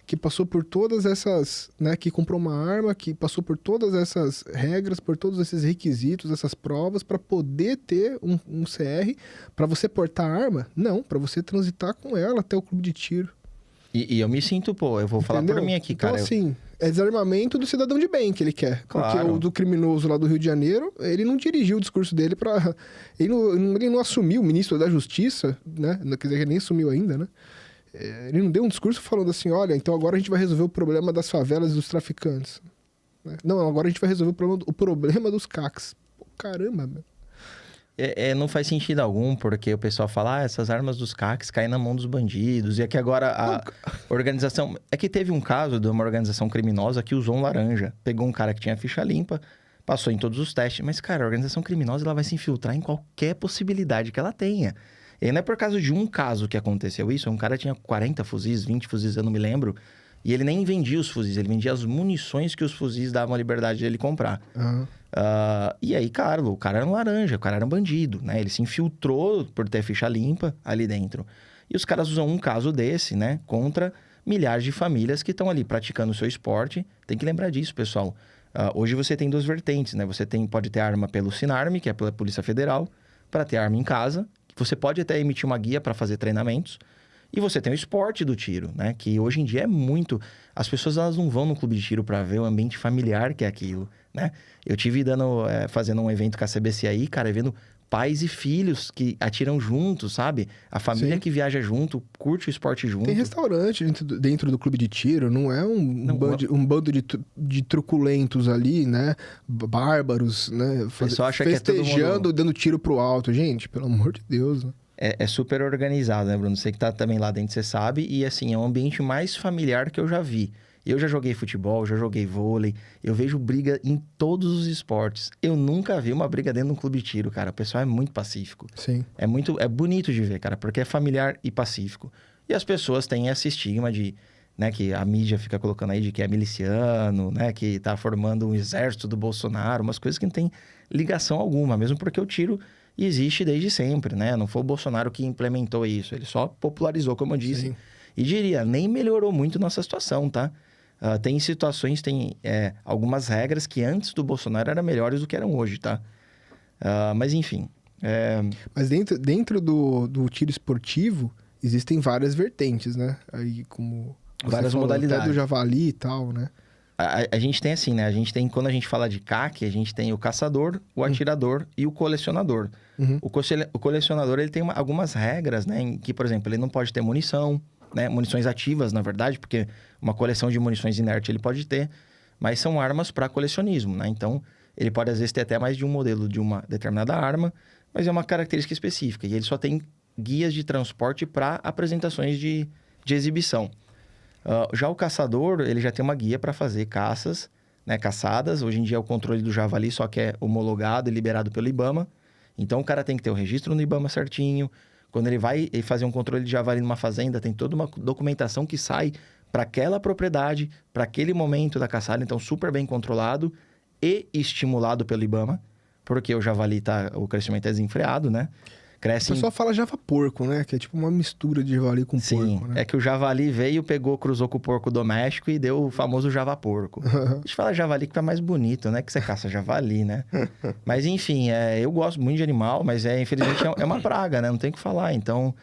que passou por todas essas, né, que comprou uma arma, que passou por todas essas regras, por todos esses requisitos, essas provas, para poder ter um CR, para você portar a arma? Não, para você transitar com ela até o clube de tiro. E eu me sinto, eu vou falar por mim aqui, cara. Então, assim, é desarmamento do cidadão de bem que ele quer. Claro. Porque o do criminoso lá do Rio de Janeiro, ele não dirigiu o discurso dele para... Ele não assumiu o ministro da Justiça, né? Quer dizer, ele nem assumiu ainda, né? Ele não deu um discurso falando assim, olha, então agora a gente vai resolver o problema das favelas e dos traficantes. Não, agora a gente vai resolver o problema dos CACs. Pô, caramba, meu. Não faz sentido algum, porque o pessoal fala, essas armas dos CACs caem na mão dos bandidos. E aqui agora a organização... É que teve um caso de uma organização criminosa que usou um laranja. Pegou um cara que tinha ficha limpa, passou em todos os testes. Mas, cara, a organização criminosa ela vai se infiltrar em qualquer possibilidade que ela tenha. E não é por causa de um caso que aconteceu isso. Um cara tinha 40 fuzis, 20 fuzis, eu não me lembro. E ele nem vendia os fuzis, ele vendia as munições que os fuzis davam a liberdade de ele comprar. Uhum. E aí, cara, o cara era um laranja, o cara era um bandido, né? Ele se infiltrou por ter ficha limpa ali dentro. E os caras usam um caso desse, né? Contra milhares de famílias que estão ali praticando o seu esporte. Tem que lembrar disso, pessoal. Hoje você tem 2 vertentes, né? Você pode ter arma pelo Sinarme, que é pela Polícia Federal, para ter arma em casa. Você pode até emitir uma guia para fazer treinamentos. E você tem o esporte do tiro, né? Que hoje em dia é muito... As pessoas elas não vão no clube de tiro para ver o ambiente familiar que é aquilo, né? Eu tive fazendo um evento com a CBC aí, cara, vendo pais e filhos que atiram juntos, sabe? A família Sim. que viaja junto, curte o esporte junto. Tem restaurante dentro do clube de tiro, não é um bando de truculentos ali, né? Bárbaros, né? O pessoal acha que é todo festejando, mundo... dando tiro pro alto. Gente, pelo amor de Deus, né? é super organizado, né, Bruno? Você que tá também lá dentro, você sabe. E, assim, é um ambiente mais familiar que eu já vi. Eu já joguei futebol, já joguei vôlei. Eu vejo briga em todos os esportes. Eu nunca vi uma briga dentro de um clube de tiro, cara. O pessoal é muito pacífico. Sim. É bonito de ver, cara, porque é familiar e pacífico. E as pessoas têm esse estigma de, né, que a mídia fica colocando aí de que é miliciano, né, que tá formando um exército do Bolsonaro, umas coisas que não tem ligação alguma, mesmo porque o tiro existe desde sempre, né? Não foi o Bolsonaro que implementou isso, ele só popularizou, como eu disse. Sim. E diria, nem melhorou muito nossa situação, tá? Tem situações, tem algumas regras que antes do Bolsonaro eram melhores do que eram hoje, tá? Mas enfim. Mas dentro do tiro esportivo, existem várias vertentes, né? Aí, como você Várias falou, modalidades. até do javali e tal, né? A gente tem assim, né? A gente tem, quando a gente fala de CAC, a gente tem o caçador, o atirador e o colecionador. Uhum. O colecionador, ele tem algumas regras, né? Em que, por exemplo, ele não pode ter munição, né? Munições ativas, na verdade, porque uma coleção de munições inertes ele pode ter, mas são armas para colecionismo, né? Então, ele pode, às vezes, ter até mais de um modelo de uma determinada arma, mas é uma característica específica. E ele só tem guias de transporte para apresentações de exibição. Já o caçador, ele já tem uma guia para fazer caças, né, caçadas. Hoje em dia, o controle do javali só que é homologado e liberado pelo IBAMA. Então, o cara tem que ter o registro no IBAMA certinho. Quando ele vai fazer um controle de javali numa fazenda, tem toda uma documentação que sai para aquela propriedade, para aquele momento da caçada. Então, super bem controlado e estimulado pelo IBAMA, porque o javali o crescimento é desenfreado, né? O pessoal fala java-porco, né? Que é tipo uma mistura de javali com porco, né? É que o javali veio, cruzou com o porco doméstico e deu o famoso java-porco. A gente fala javali que é mais bonito, né? Que você caça javali, né? Mas enfim, eu gosto muito de animal, mas infelizmente é uma praga, né? Não tem o que falar. Então,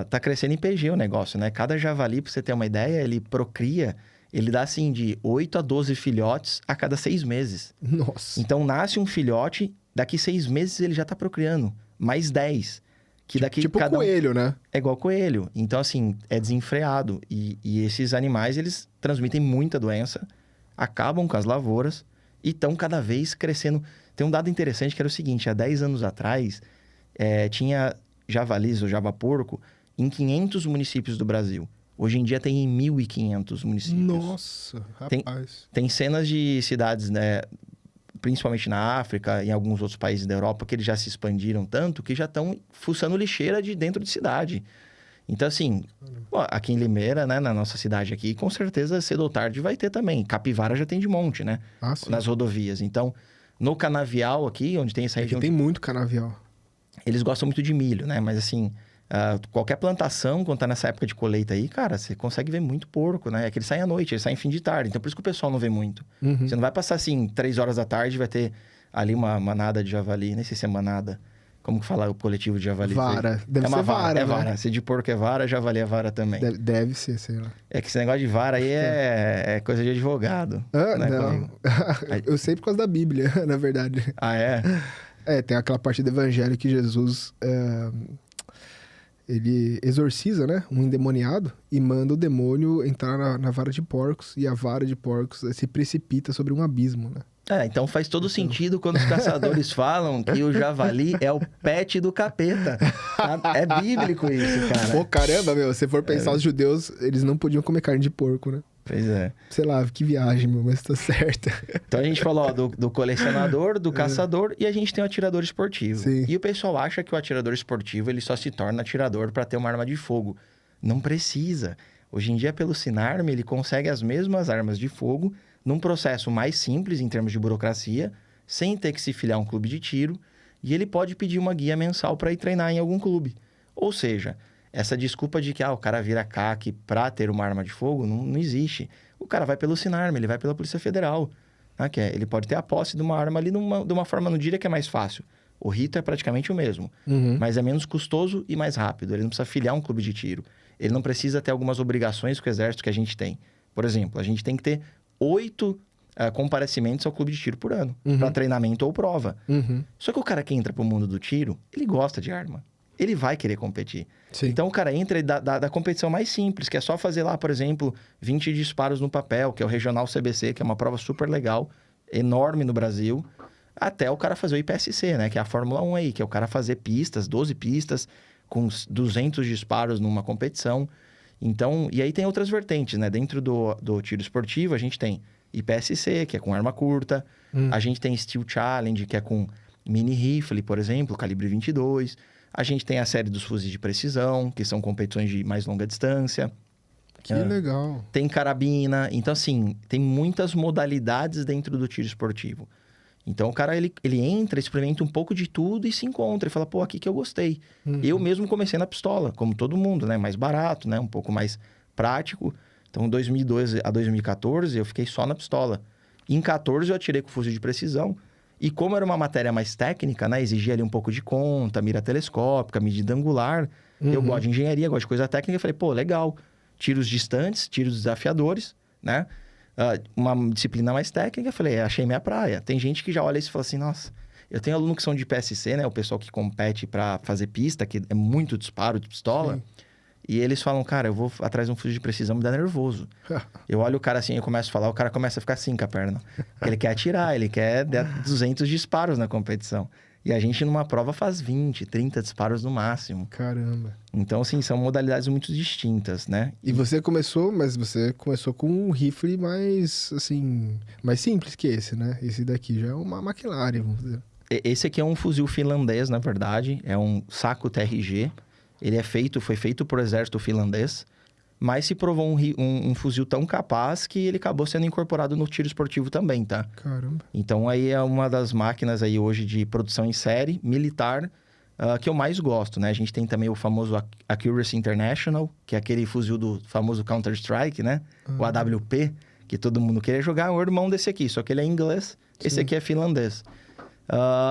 tá crescendo em PG o negócio, né? Cada javali, pra você ter uma ideia, ele procria, ele dá assim de 8 a 12 filhotes a cada 6 meses. Nossa. Então, nasce um filhote, daqui 6 meses ele já tá procriando. Mais 10. Que daqui tipo coelho, né? É igual coelho. Então, assim, é desenfreado. E esses animais, eles transmitem muita doença, acabam com as lavouras e estão cada vez crescendo. Tem um dado interessante que era o seguinte: há 10 anos atrás, tinha javalis, ou java-porco, em 500 municípios do Brasil. Hoje em dia tem em 1.500 municípios. Nossa, rapaz. Tem cenas de cidades, né? Principalmente na África e em alguns outros países da Europa, que eles já se expandiram tanto que já estão fuçando lixeira de dentro de cidade. Então, assim, aqui em Limeira, né, na nossa cidade aqui, com certeza, cedo ou tarde vai ter também. Capivara já tem de monte, né? Nas rodovias. Então, no canavial aqui, onde tem essa região... Tem muito canavial. Eles gostam muito de milho, né? Mas, assim, qualquer plantação, quando tá nessa época de colheita aí, cara, você consegue ver muito porco, né? É que eles saem à noite, eles saem fim de tarde. Então, por isso que o pessoal não vê muito. Uhum. Você não vai passar, assim, 3 horas da tarde, vai ter ali uma manada de javali. Nem sei se é manada. Como que fala o coletivo de javali? Vara. Deve ser vara, É né? vara. Se de porco é vara, javali é vara também. Deve ser, sei lá. É que esse negócio de vara aí é coisa de advogado. Não. Eu sei por causa da Bíblia, na verdade. Ah, é? Tem aquela parte do evangelho que Jesus... ele exorciza, né? Um endemoniado e manda o demônio entrar na vara de porcos. E a vara de porcos se precipita sobre um abismo, né? Então faz todo sentido quando os caçadores falam que o javali é o pet do capeta. Tá? É bíblico isso, cara. Pô, caramba, meu. Se for pensar, os judeus, eles não podiam comer carne de porco, né? Pois é. Sei lá, que viagem, meu, mas tá certo. Então a gente falou do colecionador, do caçador e a gente tem o atirador esportivo. Sim. E o pessoal acha que o atirador esportivo ele só se torna atirador para ter uma arma de fogo. Não precisa. Hoje em dia, pelo Sinarme, ele consegue as mesmas armas de fogo num processo mais simples em termos de burocracia, sem ter que se filiar a um clube de tiro, e ele pode pedir uma guia mensal para ir treinar em algum clube. Ou seja, essa desculpa de que o cara vira CAC para ter uma arma de fogo não existe. O cara vai pelo Sinarme, ele vai pela Polícia Federal. Né? Ele pode ter a posse de uma arma ali de uma forma, não diria que é mais fácil. O rito é praticamente o mesmo, mas é menos custoso e mais rápido. Ele não precisa filiar um clube de tiro. Ele não precisa ter algumas obrigações com o exército que a gente tem. Por exemplo, a gente tem que ter 8 comparecimentos ao clube de tiro por ano, para treinamento ou prova. Só que o cara que entra pro mundo do tiro, ele gosta de arma. Ele vai querer competir. Sim. Então, o cara entra da competição mais simples, que é só fazer lá, por exemplo, 20 disparos no papel, que é o Regional CBC, que é uma prova super legal, enorme no Brasil, até o cara fazer o IPSC, né? Que é a Fórmula 1 aí, que é o cara fazer pistas, 12 pistas, com 200 disparos numa competição. Então, e aí tem outras vertentes, né? Dentro do tiro esportivo, a gente tem IPSC, que é com arma curta. A gente tem Steel Challenge, que é com mini rifle, por exemplo, calibre 22. A gente tem a série dos fuzis de precisão, que são competições de mais longa distância. Que legal. Tem carabina. Então, assim, tem muitas modalidades dentro do tiro esportivo. Então, o cara, ele entra, experimenta um pouco de tudo e se encontra. E fala, pô, aqui que eu gostei. Eu mesmo comecei na pistola, como todo mundo, né? Mais barato, né? Um pouco mais prático. Então, 2012 a 2014, eu fiquei só na pistola. Em 14, eu atirei com fuzil de precisão. E como era uma matéria mais técnica, né? Exigia ali um pouco de conta, mira telescópica, medida angular. Eu gosto de engenharia, gosto de coisa técnica. Eu falei, pô, legal. Tiros distantes, tiros desafiadores, né? Uma disciplina mais técnica, eu falei, achei minha praia. Tem gente que já olha isso e fala assim, nossa, eu tenho aluno que são de PSC, né? O pessoal que compete para fazer pista, que é muito disparo de pistola. Sim. E eles falam, cara, eu vou atrás de um fuzil de precisão, me dá nervoso. Eu olho o cara assim, eu começo a falar, o cara começa a ficar assim com a perna. Ele quer atirar, ele quer dar 200 disparos na competição. E a gente numa prova faz 20, 30 disparos no máximo. Caramba. Então, assim, são modalidades muito distintas, né? E você começou com um rifle mais, assim, mais simples que esse, né? Esse daqui já é uma McLaren, vamos dizer. Esse aqui é um fuzil finlandês, na verdade. É um Saco TRG. Ele foi feito por exército finlandês. Mas se provou um fuzil tão capaz que ele acabou sendo incorporado no tiro esportivo também, tá? Caramba. Então, aí é uma das máquinas aí hoje de produção em série, militar, que eu mais gosto, né? A gente tem também o famoso Accuracy International, que é aquele fuzil do famoso Counter-Strike, né? O AWP, que todo mundo queria jogar. É o irmão desse aqui, só que ele é inglês, esse aqui é finlandês.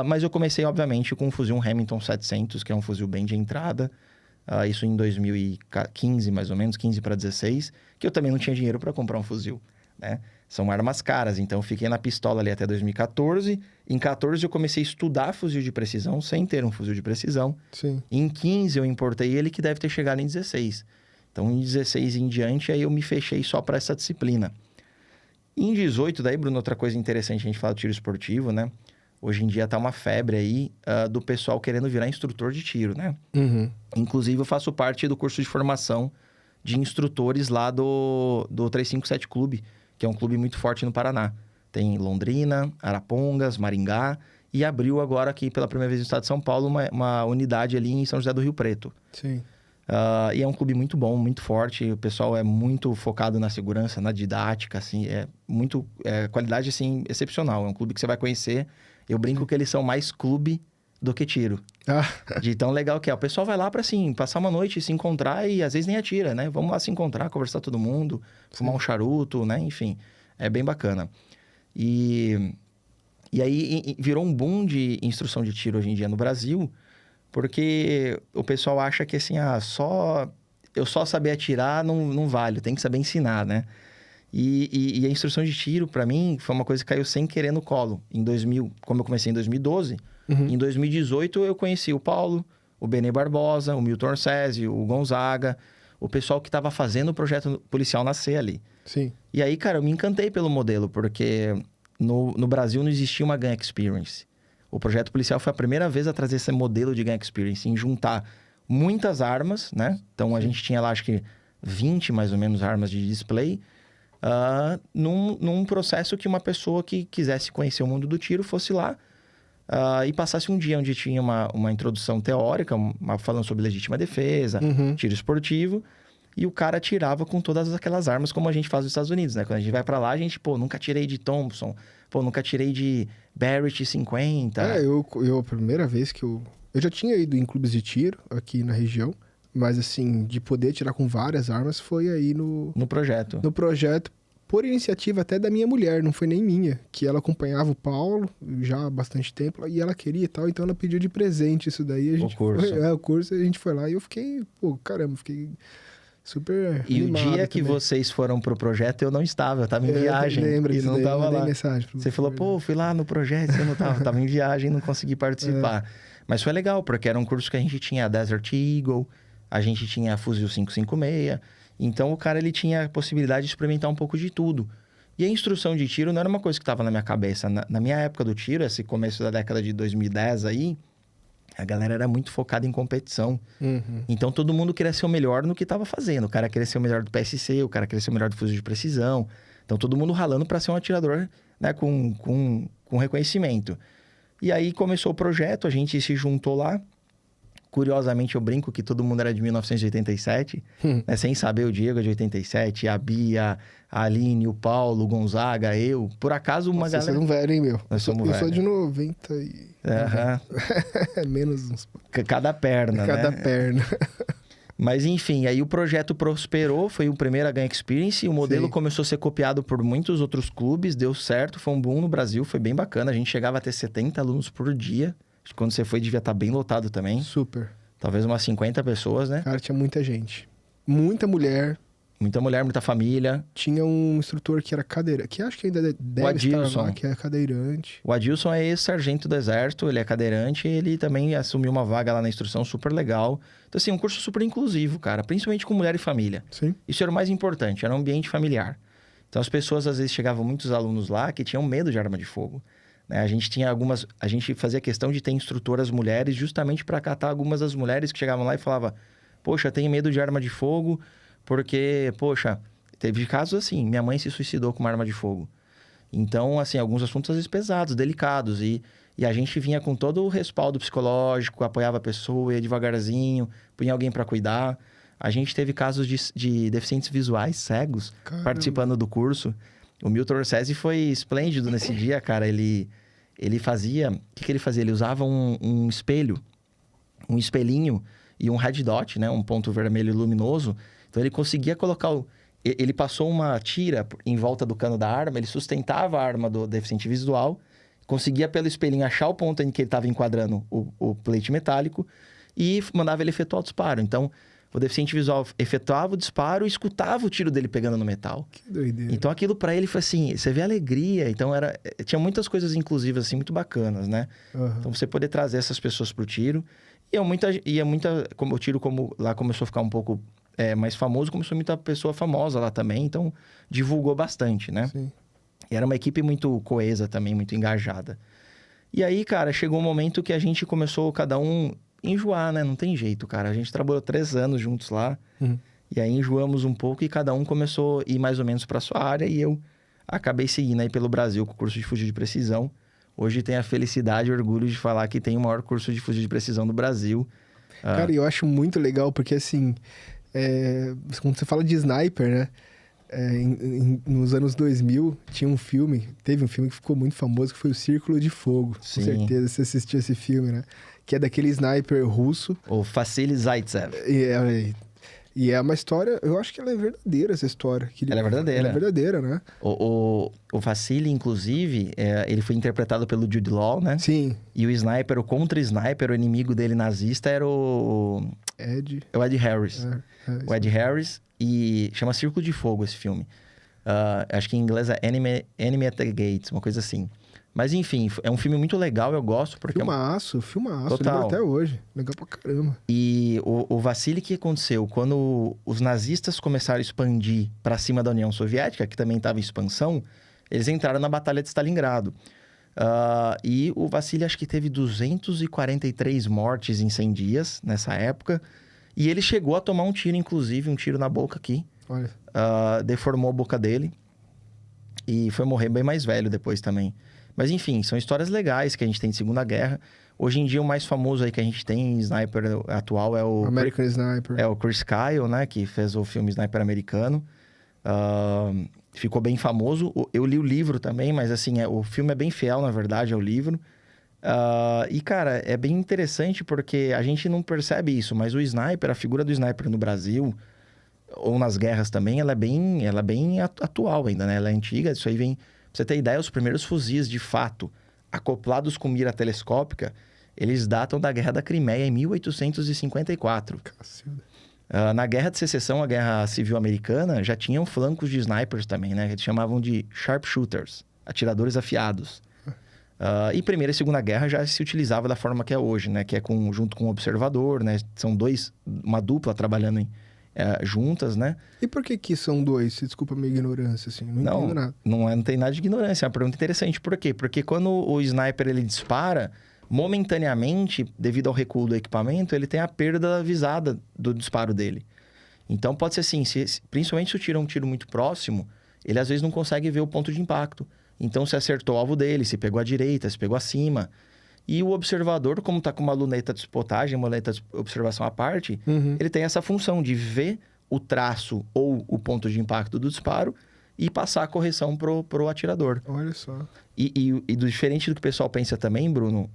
Mas eu comecei, obviamente, com o fuzil Remington 700, que é um fuzil bem de entrada. Isso em 2015, mais ou menos, 15 para 16, que eu também não tinha dinheiro para comprar um fuzil, né? São armas caras, então eu fiquei na pistola ali até 2014. Em 14 eu comecei a estudar fuzil de precisão, sem ter um fuzil de precisão. Sim. Em 15 eu importei ele, que deve ter chegado em 16. Então, em 16 em diante, aí eu me fechei só para essa disciplina. Em 18, daí, Bruno, outra coisa interessante, a gente fala de tiro esportivo, né? Hoje em dia tá uma febre aí do pessoal querendo virar instrutor de tiro, né? Inclusive, eu faço parte do curso de formação de instrutores lá do 357 Clube, que é um clube muito forte no Paraná. Tem Londrina, Arapongas, Maringá e abriu agora aqui pela primeira vez no estado de São Paulo uma unidade ali em São José do Rio Preto. Sim. E é um clube muito bom, muito forte. O pessoal é muito focado na segurança, na didática, assim. Qualidade, assim, excepcional. É um clube que você vai conhecer. Eu brinco que eles são mais clube do que tiro. De tão legal que é. O pessoal vai lá pra, assim, passar uma noite, se encontrar e às vezes nem atira, né? Vamos lá se encontrar, conversar todo mundo, fumar um charuto, né? Enfim, é bem bacana. E aí virou um boom de instrução de tiro hoje em dia no Brasil, porque o pessoal acha que, assim, eu só saber atirar não vale, tem que saber ensinar, né? E a instrução de tiro, para mim, foi uma coisa que caiu sem querer no colo. Como eu comecei em 2012, em 2018 eu conheci o Paulo, o Benê Barbosa, o Milton Orsesi, o Gonzaga, o pessoal que estava fazendo o projeto policial nascer ali. Sim. E aí, cara, eu me encantei pelo modelo, porque no Brasil não existia uma Gun Experience. O projeto policial foi a primeira vez a trazer esse modelo de Gun Experience, em juntar muitas armas, né? Então, a gente tinha lá, acho que 20, mais ou menos, armas de display, num processo que uma pessoa que quisesse conhecer o mundo do tiro fosse lá e passasse um dia onde tinha uma introdução teórica, falando sobre legítima defesa, tiro esportivo, e o cara atirava com todas aquelas armas como a gente faz nos Estados Unidos, né? Quando a gente vai pra lá, a gente, nunca tirei de Thompson, nunca tirei de Barrett 50. A primeira vez que eu já tinha ido em clubes de tiro aqui na região, mas assim, de poder tirar com várias armas foi aí no projeto. No projeto, por iniciativa até da minha mulher, não foi nem minha, que ela acompanhava o Paulo já há bastante tempo, e ela queria e tal, então ela pediu de presente isso daí. A gente o curso. O curso, a gente foi lá e eu fiquei, fiquei super E o dia que vocês foram pro projeto, eu não estava, eu tava em viagem. Lembra e não tava lá. Mensagem você falou, fui lá no projeto, você não tava, tava em viagem, não consegui participar. Mas foi legal, porque era um curso que a gente tinha Desert Eagle, a gente tinha Fuzil 556, então o cara ele tinha a possibilidade de experimentar um pouco de tudo. E a instrução de tiro não era uma coisa que estava na minha cabeça. Na minha época do tiro, esse começo da década de 2010 aí, A galera era muito focada em competição. Uhum. Então, todo mundo queria ser o melhor no que estava fazendo. O cara queria ser o melhor do PSC, o cara queria ser o melhor do fuzil de precisão. Então, todo mundo ralando para ser um atirador, né, com reconhecimento. E aí, começou o projeto, a gente se juntou lá. Curiosamente, eu brinco que todo mundo era de 1987, né, sem saber, o Diego é de 87, a Bia, a Aline, o Paulo, o Gonzaga, eu. Por acaso, uma galera... Vocês são velho, hein, meu? Nós somos Eu sou velho. de 90 e... Aham. Menos uns... Cada perna, Cada né? perna. Mas enfim, aí o projeto prosperou, foi o primeiro a ganhar experience, e o modelo Sim. começou a ser copiado por muitos outros clubes, deu certo, foi um boom no Brasil, foi bem bacana. A gente chegava a ter 70 alunos por dia. Acho que quando você foi, devia estar bem lotado também. Super. Talvez umas 50 pessoas, né? Cara, tinha muita gente. Muita mulher. Muita mulher, muita família. Tinha um instrutor que era cadeirante, que acho que ainda deve estar Adilson. lá, que é cadeirante. O Adilson é ex-sargento do Exército, ele é cadeirante, ele também assumiu uma vaga lá na instrução super legal. Então, assim, um curso super inclusivo, cara, principalmente com mulher e família. Sim. Isso era o mais importante, era um ambiente familiar. Então, as pessoas, às vezes, chegavam muitos alunos lá que tinham medo de arma de fogo. Né? A gente fazia questão de ter instrutoras mulheres justamente para catar algumas das mulheres que chegavam lá e falavam: poxa, tenho medo de arma de fogo porque, poxa, teve casos assim, minha mãe se suicidou com uma arma de fogo. Então, assim, alguns assuntos às vezes pesados, delicados. E a gente vinha com todo o respaldo psicológico, apoiava a pessoa, ia devagarzinho, punha alguém para cuidar. A gente teve casos de deficientes visuais, cegos, Caramba. participando do curso. O Milton Orsesi foi esplêndido nesse dia, cara. Ele fazia... O que ele fazia? Ele usava um espelho, um espelhinho e um red dot, né? Um ponto vermelho luminoso. Então, ele conseguia colocar Ele passou uma tira em volta do cano da arma, ele sustentava a arma do deficiente visual, conseguia pelo espelhinho achar o ponto em que ele estava enquadrando o plate metálico e mandava ele efetuar o disparo. Então, o deficiente visual efetuava o disparo e escutava o tiro dele pegando no metal. Que doideira. Então, aquilo para ele foi assim, você vê a alegria. Então, tinha muitas coisas inclusivas, assim, muito bacanas, né? Uhum. Então, você poder trazer essas pessoas pro tiro. Como o tiro lá começou a ficar um pouco mais famoso, começou muita pessoa famosa lá também. Então, divulgou bastante, né? Sim. E era uma equipe muito coesa também, muito engajada. E aí, cara, chegou um momento que a gente começou, cada um, enjoar, né? Não tem jeito, cara. A gente trabalhou 3 anos juntos lá. Uhum. E aí enjoamos um pouco e cada um começou a ir mais ou menos para sua área. E eu acabei seguindo aí pelo Brasil com o curso de fuzil de precisão. Hoje tenho a felicidade e orgulho de falar que tem o maior curso de fuzil de precisão do Brasil. Cara, eu acho muito legal porque, assim, quando você fala de sniper, né? Nos anos 2000, teve um filme que ficou muito famoso, que foi o Círculo de Fogo. Sim. Com certeza você assistiu esse filme, né? Que é daquele sniper russo. O Vassili Zaitsev. E é uma história, eu acho que ela é verdadeira, essa história. Ela é verdadeira. Ela é verdadeira, né? O Vassili, inclusive, ele foi interpretado pelo Jude Law, né? Sim. E o sniper, o contra-sniper, o inimigo dele nazista era o Ed Harris. O Ed Harris, e chama Círculo de Fogo esse filme. Acho que em inglês é Enemy at the Gates, uma coisa assim. Mas enfim, é um filme muito legal, eu gosto. Porque Filmaço. Total. Lembro até hoje. Legal pra caramba. E o Vassili, o que aconteceu? Quando os nazistas começaram a expandir para cima da União Soviética, que também estava em expansão, eles entraram na Batalha de Stalingrado. E o Vassili, acho que teve 243 mortes em 100 dias nessa época. E ele chegou a tomar um tiro, inclusive, um tiro na boca aqui. Olha. Deformou a boca dele. E foi morrer bem mais velho depois também. Mas enfim, são histórias legais que a gente tem de Segunda Guerra. Hoje em dia, o mais famoso aí que a gente tem em sniper atual é o... American Sniper. É o Chris Kyle, né? Que fez o filme Sniper americano. Ficou bem famoso. Eu li o livro também, mas assim, o filme é bem fiel, na verdade, ao livro. E, cara, é bem interessante porque a gente não percebe isso, mas o sniper, a figura do sniper no Brasil, ou nas guerras também, ela é bem atual ainda, né? Ela é antiga, isso aí vem... Pra você ter ideia, os primeiros fuzis, de fato, acoplados com mira telescópica, eles datam da Guerra da Crimeia, em 1854. Cacilda. Na Guerra de Secessão, a Guerra Civil Americana, já tinham flancos de snipers também, né? Eles chamavam de sharpshooters, atiradores afiados. E Primeira e Segunda Guerra já se utilizava da forma que é hoje, né? Que é junto com um observador, né? São uma dupla trabalhando juntas, né? E por que são dois? Desculpa a minha ignorância, assim. Não entendo nada. Não tem nada de ignorância. É uma pergunta interessante. Por quê? Porque quando o sniper ele dispara, momentaneamente, devido ao recuo do equipamento, ele tem a perda visada do disparo dele. Então, pode ser assim, principalmente se tira um tiro muito próximo, ele às vezes não consegue ver o ponto de impacto. Então, se acertou o alvo dele, se pegou à direita, se pegou acima. E o observador, como está com uma luneta de spotagem, uma luneta de observação à parte, ele tem essa função de ver o traço ou o ponto de impacto do disparo e passar a correção pro atirador. Olha só. E diferente do que o pessoal pensa também, Bruno,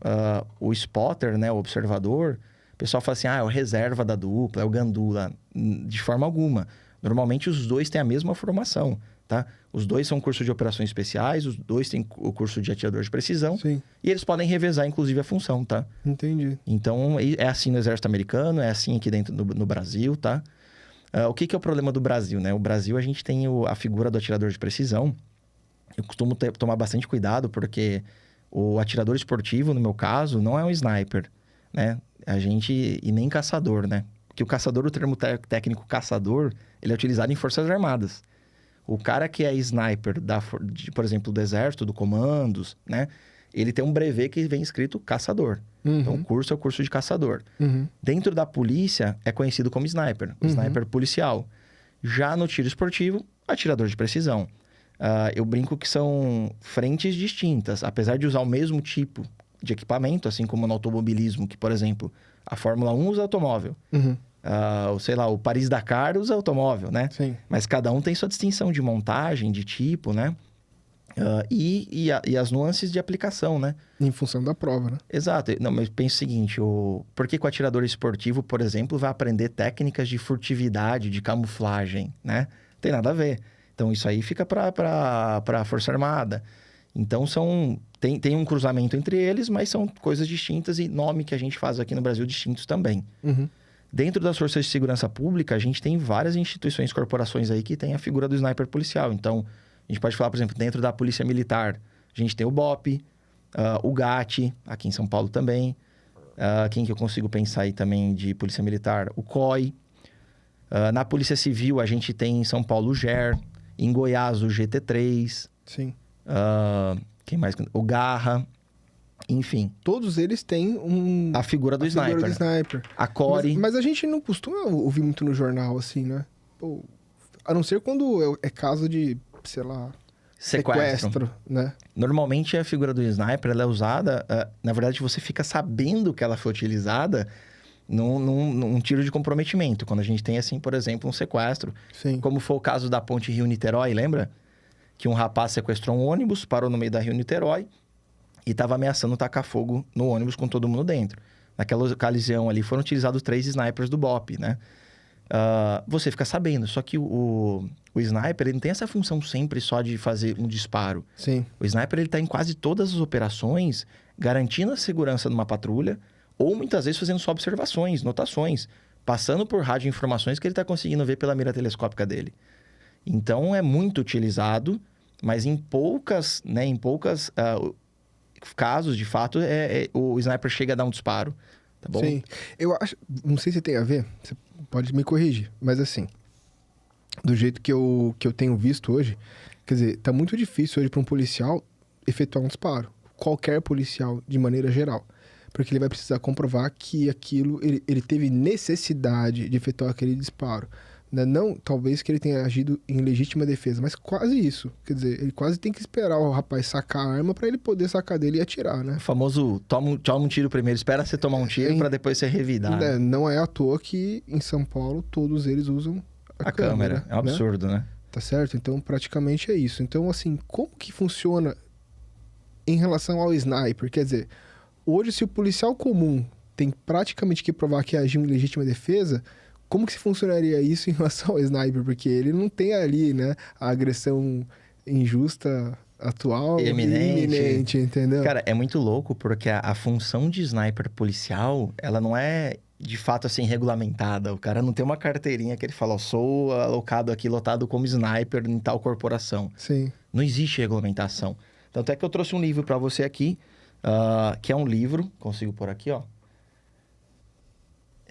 o spotter, né, o observador, o pessoal fala assim, é o reserva da dupla, é o gandula. De forma alguma. Normalmente os dois têm a mesma formação, tá? Os dois são curso de operações especiais, os dois têm o curso de atirador de precisão. Sim. E eles podem revezar, inclusive, a função, tá? Entendi. Então, é assim no exército americano, é assim aqui dentro no Brasil, tá? O que é o problema do Brasil, né? O Brasil, a gente tem a figura do atirador de precisão. Eu costumo tomar bastante cuidado, porque o atirador esportivo, no meu caso, não é um sniper, né? E nem caçador, né? Porque o caçador, o termo técnico caçador, ele é utilizado em forças armadas. O cara que é sniper, por exemplo, do exército, do comandos, né? Ele tem um brevet que vem escrito caçador. Então, o curso é o curso de caçador. Dentro da polícia, é conhecido como sniper. Sniper policial. Já no tiro esportivo, atirador de precisão. Eu brinco que são frentes distintas. Apesar de usar o mesmo tipo de equipamento, assim como no automobilismo, que, por exemplo, a Fórmula 1 usa automóvel. Sei lá, o Paris-Dakar usa automóvel, né? Sim. Mas cada um tem sua distinção de montagem, de tipo, né? E as nuances de aplicação, né? Em função da prova, né? Exato. Não, mas pensa o seguinte, por que o atirador esportivo, por exemplo, vai aprender técnicas de furtividade, de camuflagem, né? Tem nada a ver. Então, isso aí fica para a Força Armada. Então, tem um cruzamento entre eles, mas são coisas distintas e nome que a gente faz aqui no Brasil distintos também. Dentro das forças de segurança pública, a gente tem várias instituições, corporações aí que tem a figura do sniper policial. Então, a gente pode falar, por exemplo, dentro da Polícia Militar, a gente tem o BOP, o GAT, aqui em São Paulo também. Quem que eu consigo pensar aí também de Polícia Militar? O COI. Na Polícia Civil, a gente tem em São Paulo o GER. Em Goiás, o GT3. Sim. Quem mais? O Garra. Enfim. Todos eles têm a figura do sniper. Figura do sniper. A Core. Mas a gente não costuma ouvir muito no jornal, assim, né? A não ser quando é caso de, sei lá... Sequestro, né? Normalmente a figura do sniper ela é usada... na verdade, você fica sabendo que ela foi utilizada num tiro de comprometimento. Quando a gente tem, assim, por exemplo, um sequestro. Sim. Como foi o caso da ponte Rio-Niterói, lembra? Que um rapaz sequestrou um ônibus, parou no meio da Rio-Niterói e estava ameaçando tacar fogo no ônibus com todo mundo dentro. Naquela ocasião ali foram utilizados 3 snipers do BOP, né? Você fica sabendo, só que o sniper ele não tem essa função sempre só de fazer um disparo. Sim. O sniper ele está em quase todas as operações, garantindo a segurança de uma patrulha, ou muitas vezes fazendo só observações, notações, passando por rádio informações que ele está conseguindo ver pela mira telescópica dele. Então é muito utilizado, mas em poucas casos, de fato, o sniper chega a dar um disparo, tá bom? Sim. Eu acho... Não sei se tem a ver, você pode me corrigir, mas assim... Do jeito que eu tenho visto hoje... Quer dizer, tá muito difícil hoje para um policial efetuar um disparo. Qualquer policial, de maneira geral. Porque ele vai precisar comprovar que aquilo... Ele teve necessidade de efetuar aquele disparo. Não, talvez que ele tenha agido em legítima defesa, mas quase isso. Quer dizer, ele quase tem que esperar o rapaz sacar a arma para ele poder sacar dele e atirar, né? O famoso toma um tiro primeiro, espera você tomar um tiro para depois você revidar. Né? Não é à toa que em São Paulo todos eles usam a câmera. É um absurdo, né? Tá certo? Então, praticamente é isso. Então, assim, como que funciona em relação ao sniper? Quer dizer, hoje se o policial comum tem praticamente que provar que agiu em legítima defesa... Como que funcionaria isso em relação ao sniper? Porque ele não tem ali, né, a agressão injusta atual e iminente, entendeu? Cara, é muito louco porque a função de sniper policial, ela não é de fato assim regulamentada. O cara não tem uma carteirinha que ele fala, sou alocado aqui, lotado como sniper em tal corporação. Sim. Não existe regulamentação. Tanto é que eu trouxe um livro para você aqui, que é um livro, consigo pôr aqui, ó.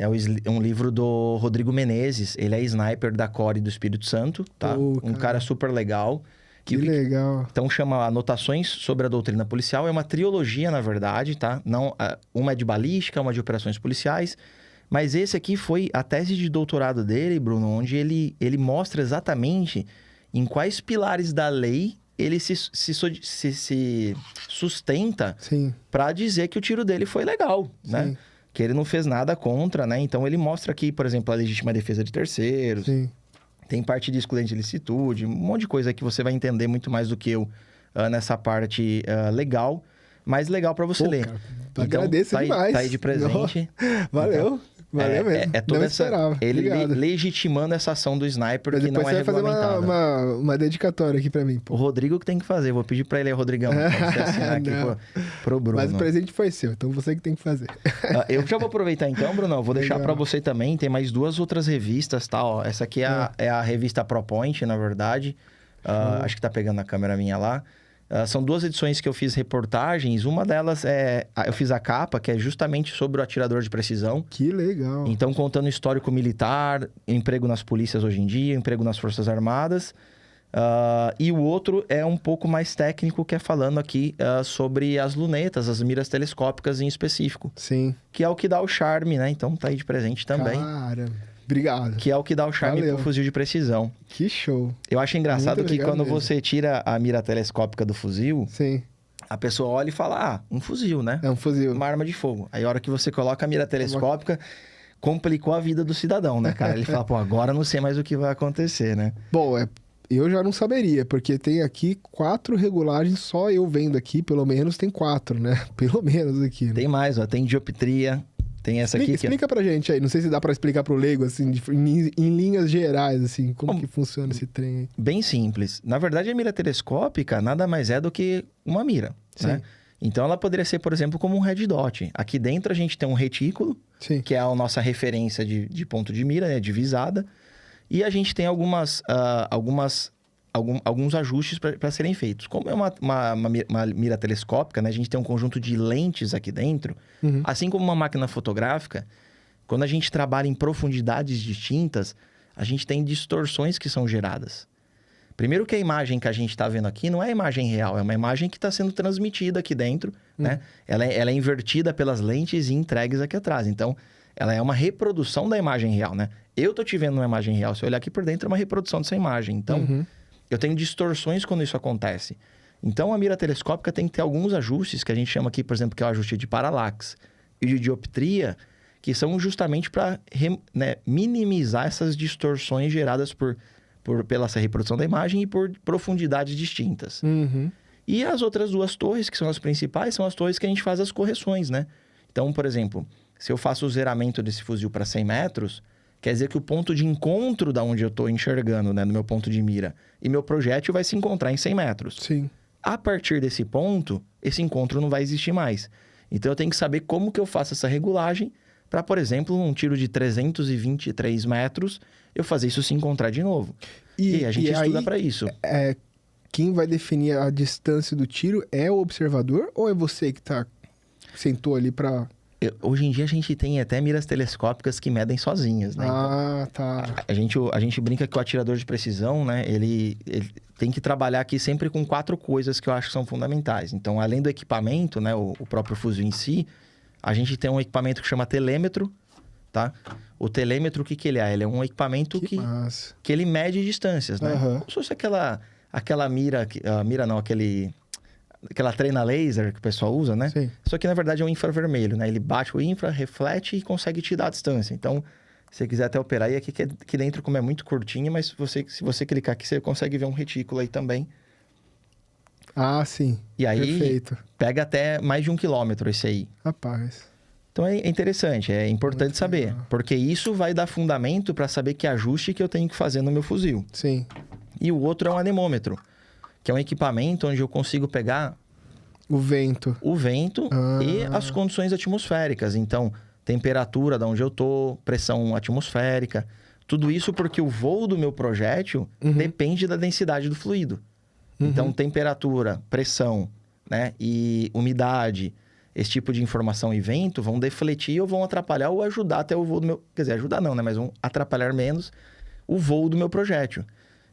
É um livro do Rodrigo Menezes. Ele é sniper da Core do Espírito Santo, tá? Um cara super legal. Que legal. Então chama Anotações sobre a Doutrina Policial. É uma trilogia, na verdade, tá? Não, uma é de balística, uma de operações policiais. Mas esse aqui foi a tese de doutorado dele, Bruno, onde ele mostra exatamente em quais pilares da lei ele se sustenta para dizer que o tiro dele foi legal, né? Que ele não fez nada contra, né? Então ele mostra aqui, por exemplo, a legítima defesa de terceiros. Tem parte de excludente de ilicitude, um monte de coisa que você vai entender muito mais do que eu nessa parte legal, mas legal para você ler. Cara, então, agradeço demais. Tá aí de presente. Valeu. Então, valeu mesmo. É toda ele legitimando essa ação do sniper, mas que não é regulamentada. Você vai fazer uma dedicatória aqui pra mim. Pô. O Rodrigo que tem que fazer. Vou pedir pra ele, Rodrigão, pra você assinar aqui pro Bruno. Mas o presente foi seu, então você que tem que fazer. Eu já vou aproveitar então, Bruno. Vou deixar pra você também. Tem mais 2 outras revistas, tá? Ó, essa aqui é a revista ProPoint, na verdade. Acho que tá pegando na câmera minha lá. São 2 edições que eu fiz reportagens. Uma delas eu fiz a capa, que é justamente sobre o atirador de precisão. Que legal. Então, contando histórico militar, emprego nas polícias hoje em dia, emprego nas Forças Armadas. E o outro é um pouco mais técnico, que é falando aqui sobre as lunetas, as miras telescópicas em específico. Sim. Que é o que dá o charme, né? Então, tá aí de presente também. Cara, obrigado. Que é o que dá o charme pro fuzil de precisão. Que show. Eu acho engraçado que quando você tira a mira telescópica do fuzil, a pessoa olha e fala, um fuzil, né? É um fuzil. Uma arma de fogo. Aí a hora que você coloca a mira telescópica, complicou a vida do cidadão, né, cara? Ele fala, agora não sei mais o que vai acontecer, né? Bom, eu já não saberia, porque tem aqui 4 regulagens, só eu vendo aqui, pelo menos tem 4, né? Pelo menos aqui, né? Tem mais, ó. Tem dioptria. Tem essa aqui. Explica pra gente aí. Não sei se dá pra explicar pro leigo, assim, em linhas gerais, assim, como que funciona esse trem aí. Bem simples. Na verdade, a mira telescópica nada mais é do que uma mira, né? Então, ela poderia ser, por exemplo, como um red dot. Aqui dentro, a gente tem um retículo, que é a nossa referência de ponto de mira, né? De visada. E a gente tem alguns ajustes para serem feitos. Como é uma mira telescópica, né? A gente tem um conjunto de lentes aqui dentro. Assim como uma máquina fotográfica, quando a gente trabalha em profundidades distintas, a gente tem distorções que são geradas. Primeiro que a imagem que a gente está vendo aqui não é a imagem real, é uma imagem que está sendo transmitida aqui dentro, né? Ela é invertida pelas lentes e entregues aqui atrás. Então, ela é uma reprodução da imagem real, né? Eu tô te vendo uma imagem real. Se eu olhar aqui por dentro, é uma reprodução dessa imagem. Então, eu tenho distorções quando isso acontece. Então, a mira telescópica tem que ter alguns ajustes, que a gente chama aqui, por exemplo, que é o ajuste de paralaxe e de dioptria, que são justamente para minimizar essas distorções geradas pela essa reprodução da imagem e por profundidades distintas. E as outras 2 torres, que são as principais, são as torres que a gente faz as correções, né? Então, por exemplo, se eu faço o zeramento desse fuzil para 100 metros, quer dizer que o ponto de encontro da onde eu estou enxergando, né, no meu ponto de mira, e meu projétil vai se encontrar em 100 metros. A partir desse ponto, esse encontro não vai existir mais. Então, eu tenho que saber como que eu faço essa regulagem para, por exemplo, um tiro de 323 metros, eu fazer isso se encontrar de novo. E a gente estuda para isso. Quem vai definir a distância do tiro é o observador ou é você que sentou ali para... Hoje em dia, a gente tem até miras telescópicas que medem sozinhas, né? Tá. A gente brinca que o atirador de precisão, né? Ele tem que trabalhar aqui sempre com 4 coisas que eu acho que são fundamentais. Então, além do equipamento, né? O próprio fuzil em si, a gente tem um equipamento que chama telêmetro, tá? O telêmetro, o que ele é? Ele é um equipamento que ele mede distâncias, né? Como se fosse aquela mira... Aquela treina laser que o pessoal usa, né? Só que, na verdade, é um infravermelho, né? Ele bate o infra, reflete e consegue te dar a distância. Então, se você quiser até operar, e aqui dentro, como é muito curtinho, mas se você clicar aqui, você consegue ver um retículo aí também. Sim. E aí, perfeito. Pega até mais de 1 quilômetro esse aí. Rapaz. Então, é interessante, é importante muito saber. Legal. Porque isso vai dar fundamento para saber que ajuste que eu tenho que fazer no meu fuzil. E o outro é um anemômetro, que é um equipamento onde eu consigo pegar... O vento e as condições atmosféricas. Então, temperatura de onde eu tô, pressão atmosférica. Tudo isso porque o voo do meu projétil depende da densidade do fluido. Então, temperatura, pressão, né? E umidade, esse tipo de informação e vento vão defletir ou vão atrapalhar ou ajudar até o voo do meu... Quer dizer, ajudar não, né? Mas vão atrapalhar menos o voo do meu projétil.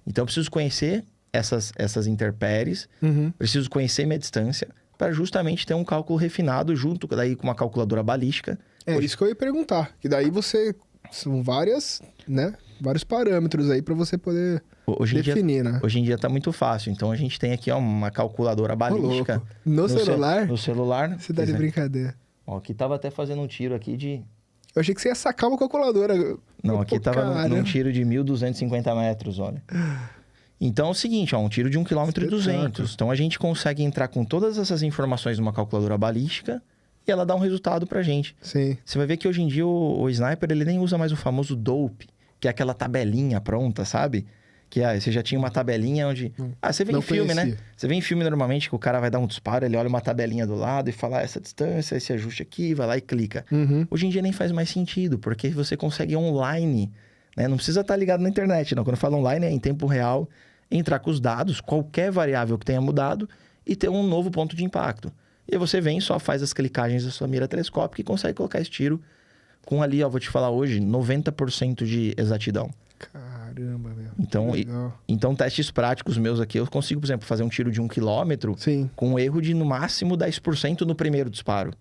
Então, eu preciso conhecer essas intempéries, preciso conhecer minha distância, para justamente ter um cálculo refinado junto daí com uma calculadora balística. Isso que eu ia perguntar. Que daí são vários parâmetros aí para você poder definir, né? Hoje em dia tá muito fácil. Então, a gente tem aqui uma calculadora balística. No celular? No celular. Você dá de brincadeira. Ó, aqui tava até fazendo um tiro aqui de... Eu achei que você ia sacar uma calculadora. Não, aqui tava num tiro de 1.250 metros, olha. Então é o seguinte, ó, um tiro de 1,2 km. Então a gente consegue entrar com todas essas informações numa calculadora balística e ela dá um resultado pra gente. Sim. Você vai ver que hoje em dia o sniper ele nem usa mais o famoso dope, que é aquela tabelinha pronta, sabe? Que você já tinha uma tabelinha onde... você vê em filme, né? Você vê em filme normalmente que o cara vai dar um disparo, ele olha uma tabelinha do lado e fala essa distância, esse ajuste aqui, vai lá e clica. Hoje em dia nem faz mais sentido, porque você consegue online, né? Não precisa estar ligado na internet, não. Quando eu falo online é em tempo real, entrar com os dados, qualquer variável que tenha mudado e ter um novo ponto de impacto. E aí você vem, só faz as clicagens da sua mira telescópica e consegue colocar esse tiro com ali, ó, vou te falar hoje, 90% de exatidão. Caramba, meu. Então, testes práticos meus aqui, eu consigo, por exemplo, fazer um tiro de 1 km com um erro de, no máximo, 10% no primeiro disparo.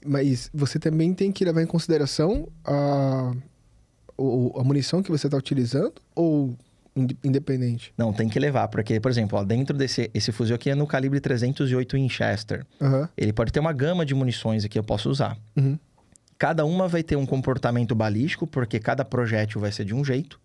Mas você também tem que levar em consideração a munição que você está utilizando ou independente? Não, tem que levar, porque, por exemplo, ó, dentro esse fuzil aqui é no calibre 308 Winchester. Ele pode ter uma gama de munições aqui, eu posso usar. Cada uma vai ter um comportamento balístico, porque cada projétil vai ser de um jeito.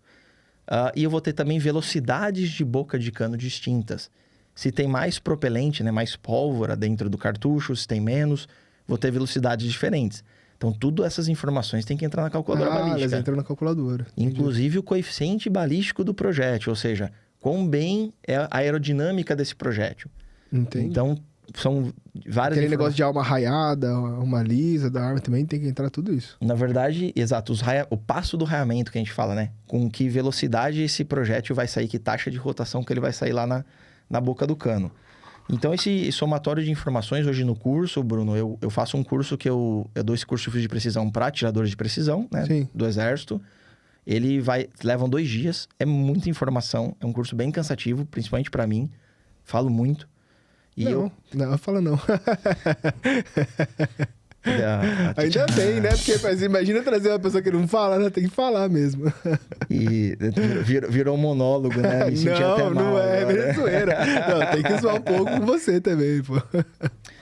E eu vou ter também velocidades de boca de cano distintas. Se tem mais propelente, né, mais pólvora dentro do cartucho, se tem menos, vou ter velocidades diferentes. Então, tudo essas informações tem que entrar na calculadora balística. Elas entram na calculadora. Inclusive o coeficiente balístico do projétil, ou seja, quão bem é a aerodinâmica desse projétil. Entendi. Então, são várias... Aquele negócio de alma raiada, uma lisa da arma, também tem que entrar tudo isso. Na verdade, exato, o passo do raiamento que a gente fala, né? Com que velocidade esse projétil vai sair, que taxa de rotação que ele vai sair lá na boca do cano. Então, esse somatório de informações, hoje no curso, Bruno, eu faço um curso que eu dou esse curso de fuzil de precisão para atiradores de precisão, né? Sim. Do Exército. Levam 2 dias, é muita informação, é um curso bem cansativo, principalmente para mim. Falo muito. Não, fala não. Ainda bem, né? Porque imagina trazer uma pessoa que não fala, né? Tem que falar mesmo. E virou um monólogo, né? Me senti até mal não é agora. zoeira. Não, tem que zoar um pouco com você também, pô.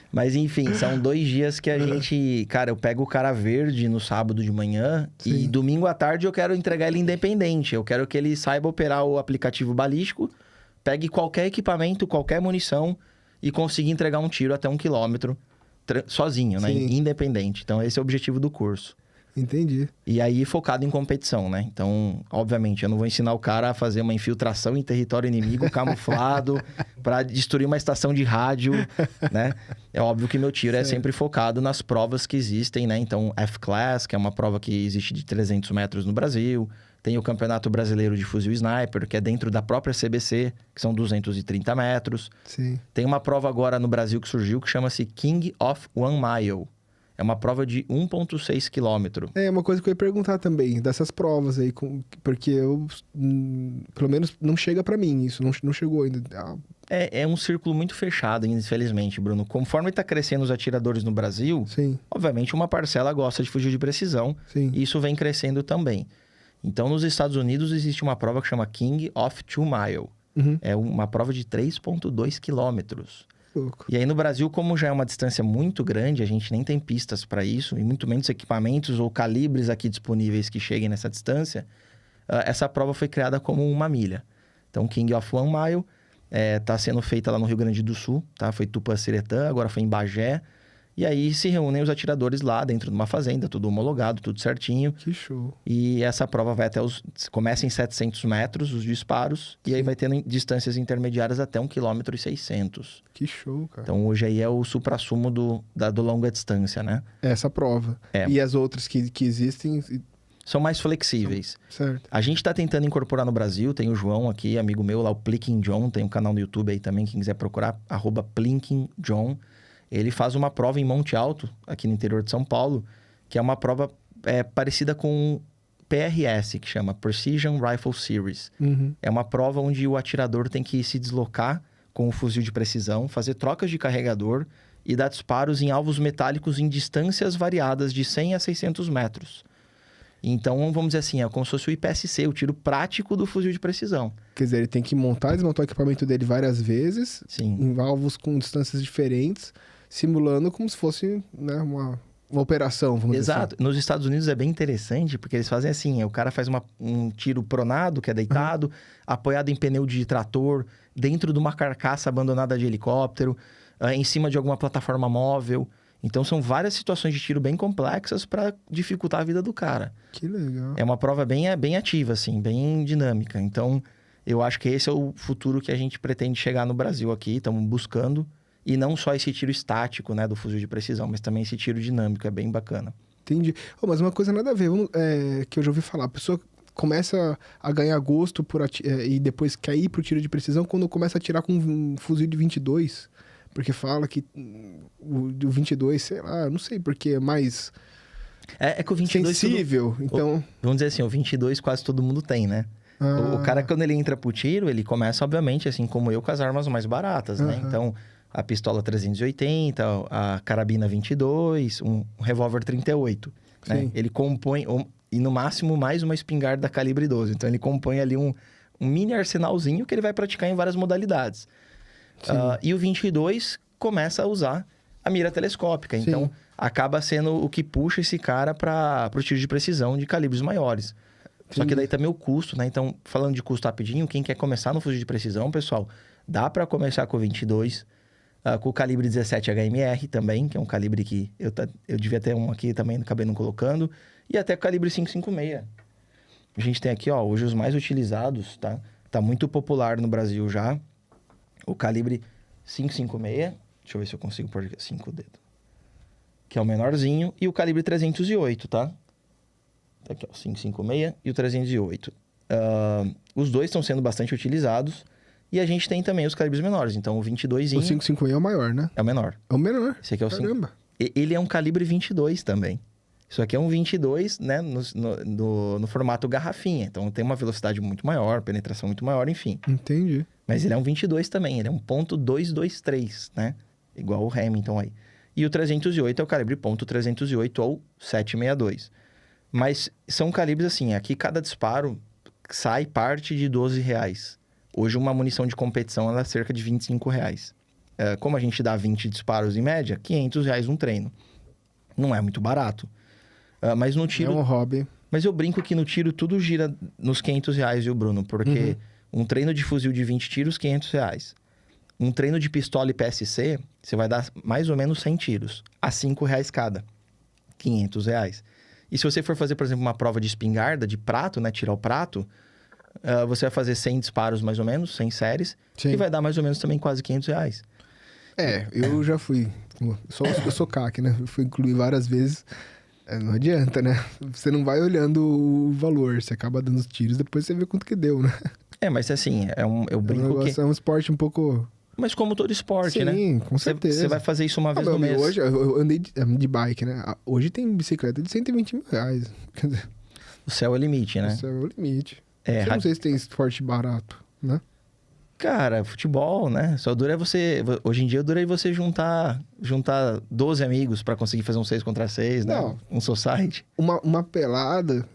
Mas enfim, são 2 dias que a gente... Cara, eu pego o cara verde no sábado de manhã e domingo à tarde eu quero entregar ele independente. Eu quero que ele saiba operar o aplicativo balístico, pegue qualquer equipamento, qualquer munição e consiga entregar um tiro até 1 km sozinho, né? Independente. Então, esse é o objetivo do curso. Entendi. E aí, focado em competição, né? Então, obviamente, eu não vou ensinar o cara a fazer uma infiltração em território inimigo camuflado para destruir uma estação de rádio, né? É óbvio que meu tiro é sempre focado nas provas que existem, né? Então, F-Class, que é uma prova que existe de 300 metros no Brasil. Tem o Campeonato Brasileiro de Fuzil Sniper, que é dentro da própria CBC, que são 230 metros. Sim. Tem uma prova agora no Brasil que surgiu, que chama-se King of 1 Mile. É uma prova de 1,6 km. É uma coisa que eu ia perguntar também, dessas provas aí, porque eu, pelo menos, não chega pra mim isso, não chegou ainda. É um círculo muito fechado, infelizmente, Bruno. Conforme está crescendo os atiradores no Brasil, obviamente uma parcela gosta de fuzil de precisão, e isso vem crescendo também. Então, nos Estados Unidos, existe uma prova que chama King of 2 Mile. É uma prova de 3,2 quilômetros. E aí, no Brasil, como já é uma distância muito grande, a gente nem tem pistas para isso, e muito menos equipamentos ou calibres aqui disponíveis que cheguem nessa distância, essa prova foi criada como 1 milha. Então, King of 1 Mile está sendo feita lá no Rio Grande do Sul, tá? Foi Tupanciretã, agora foi em Bagé. E aí se reúnem os atiradores lá dentro de uma fazenda, tudo homologado, tudo certinho. Que show. E essa prova vai até começa em 700 metros, os disparos. E aí vai tendo distâncias intermediárias até 1,6 km. Que show, cara. Então hoje aí é o suprassumo do longa distância, né? Essa prova. E as outras que existem... São mais flexíveis. Certo. A gente está tentando incorporar no Brasil. Tem o João aqui, amigo meu lá, o Plinking John. Tem um canal no YouTube aí também, quem quiser procurar, @Plinking John. Ele faz uma prova em Monte Alto, aqui no interior de São Paulo, que é uma prova parecida com PRS, que chama Precision Rifle Series. Uhum. É uma prova onde o atirador tem que se deslocar com o fuzil de precisão, fazer trocas de carregador e dar disparos em alvos metálicos em distâncias variadas de 100 a 600 metros. Então, vamos dizer assim, é como se fosse o IPSC, o tiro prático do fuzil de precisão. Quer dizer, ele tem que montar e desmontar o equipamento dele várias vezes, Sim. em alvos com distâncias diferentes, simulando como se fosse, né, uma operação, vamos dizer assim. Exato. Nos Estados Unidos é bem interessante, porque eles fazem assim, o cara faz um tiro pronado, que é deitado, apoiado em pneu de trator, dentro de uma carcaça abandonada de helicóptero, em cima de alguma plataforma móvel. Então, são várias situações de tiro bem complexas para dificultar a vida do cara. Que legal. É uma prova bem ativa, assim, bem dinâmica. Então, eu acho que esse é o futuro que a gente pretende chegar no Brasil aqui. Estamos buscando. E não só esse tiro estático, né, do fuzil de precisão, mas também esse tiro dinâmico. É bem bacana. Entendi. Mas uma coisa nada a ver, que eu já ouvi falar. A pessoa começa a ganhar gosto e depois quer ir pro tiro de precisão quando começa a atirar com um fuzil de 22. Porque fala que o 22, sei lá, não sei porque é mais É que o 22... sensível, então... Vamos dizer assim, o 22 quase todo mundo tem, né? O cara, quando ele entra pro tiro, ele começa, obviamente, assim como eu, com as armas mais baratas, né? Então, a pistola 380, a carabina 22, um revólver 38, né? Ele compõe, e no máximo, mais uma espingarda calibre 12. Então, ele compõe ali um mini arsenalzinho que ele vai praticar em várias modalidades. E o 22 começa a usar a mira telescópica. Sim. Então, acaba sendo o que puxa esse cara para o tiro de precisão de calibres maiores. Só que daí também o custo, né? Então, falando de custo rapidinho, quem quer começar no fuzil de precisão, pessoal, dá para começar com o 22, com o calibre 17 HMR também, que é um calibre que eu devia ter um aqui também, acabei não colocando, e até o calibre 5.56. A gente tem aqui, ó, hoje os mais utilizados, tá? Tá muito popular no Brasil já. O calibre 5.56, deixa eu ver se eu consigo pôr 5 dedos, que é o menorzinho, e o calibre 308, tá? Tá aqui, ó, 5.56 e o 308. Os dois estão sendo bastante utilizados, e a gente tem também os calibres menores, então o 22zinho... O 5.56 é o maior, né? É o menor. É o menor. Esse aqui é o Caramba. Ele é um calibre 22 também. Isso aqui é um 22, né, no formato garrafinha. Então, tem uma velocidade muito maior, penetração muito maior, enfim. Entendi. Mas ele é um 22 também, ele é um .223, né? Igual o Remington aí. E o 308 é o calibre .308 ou 7.62. Mas são calibres assim, aqui cada disparo parte de R$12. Hoje uma munição de competição ela é cerca de R$25. Como a gente dá 20 disparos em média, R$500 um treino. Não é muito barato. Mas no tiro... É um hobby. Mas eu brinco que no tiro tudo gira nos R$500, viu, Bruno? Porque um treino de fuzil de 20 tiros, R$500. Um treino de pistola e PSC, você vai dar mais ou menos 100 tiros. A R$5 cada. R$500. E se você for fazer, por exemplo, uma prova de espingarda, de prato, né? Tirar o prato, você vai fazer 100 disparos mais ou menos, 100 séries. Sim. E vai dar mais ou menos também quase R$500. Eu já fui. Eu sou CAC, né? Eu fui incluir várias vezes. Não adianta, né? Você não vai olhando o valor. Você acaba dando os tiros, depois você vê quanto que deu, né? Mas assim, eu brinco que... É um esporte um pouco... Mas como todo esporte, né? Sim, com certeza. Você vai fazer isso uma vez no mês. Hoje, eu andei de bike, né? Hoje tem bicicleta de R$120 mil. Quer dizer, O céu é o limite, né? esse é o limite. É, Eu não sei se tem esporte barato, né? Cara, futebol, né? Só dura você... Hoje em dia, dura você juntar 12 amigos pra conseguir fazer um 6 contra 6, né? Não. Um society. Uma pelada,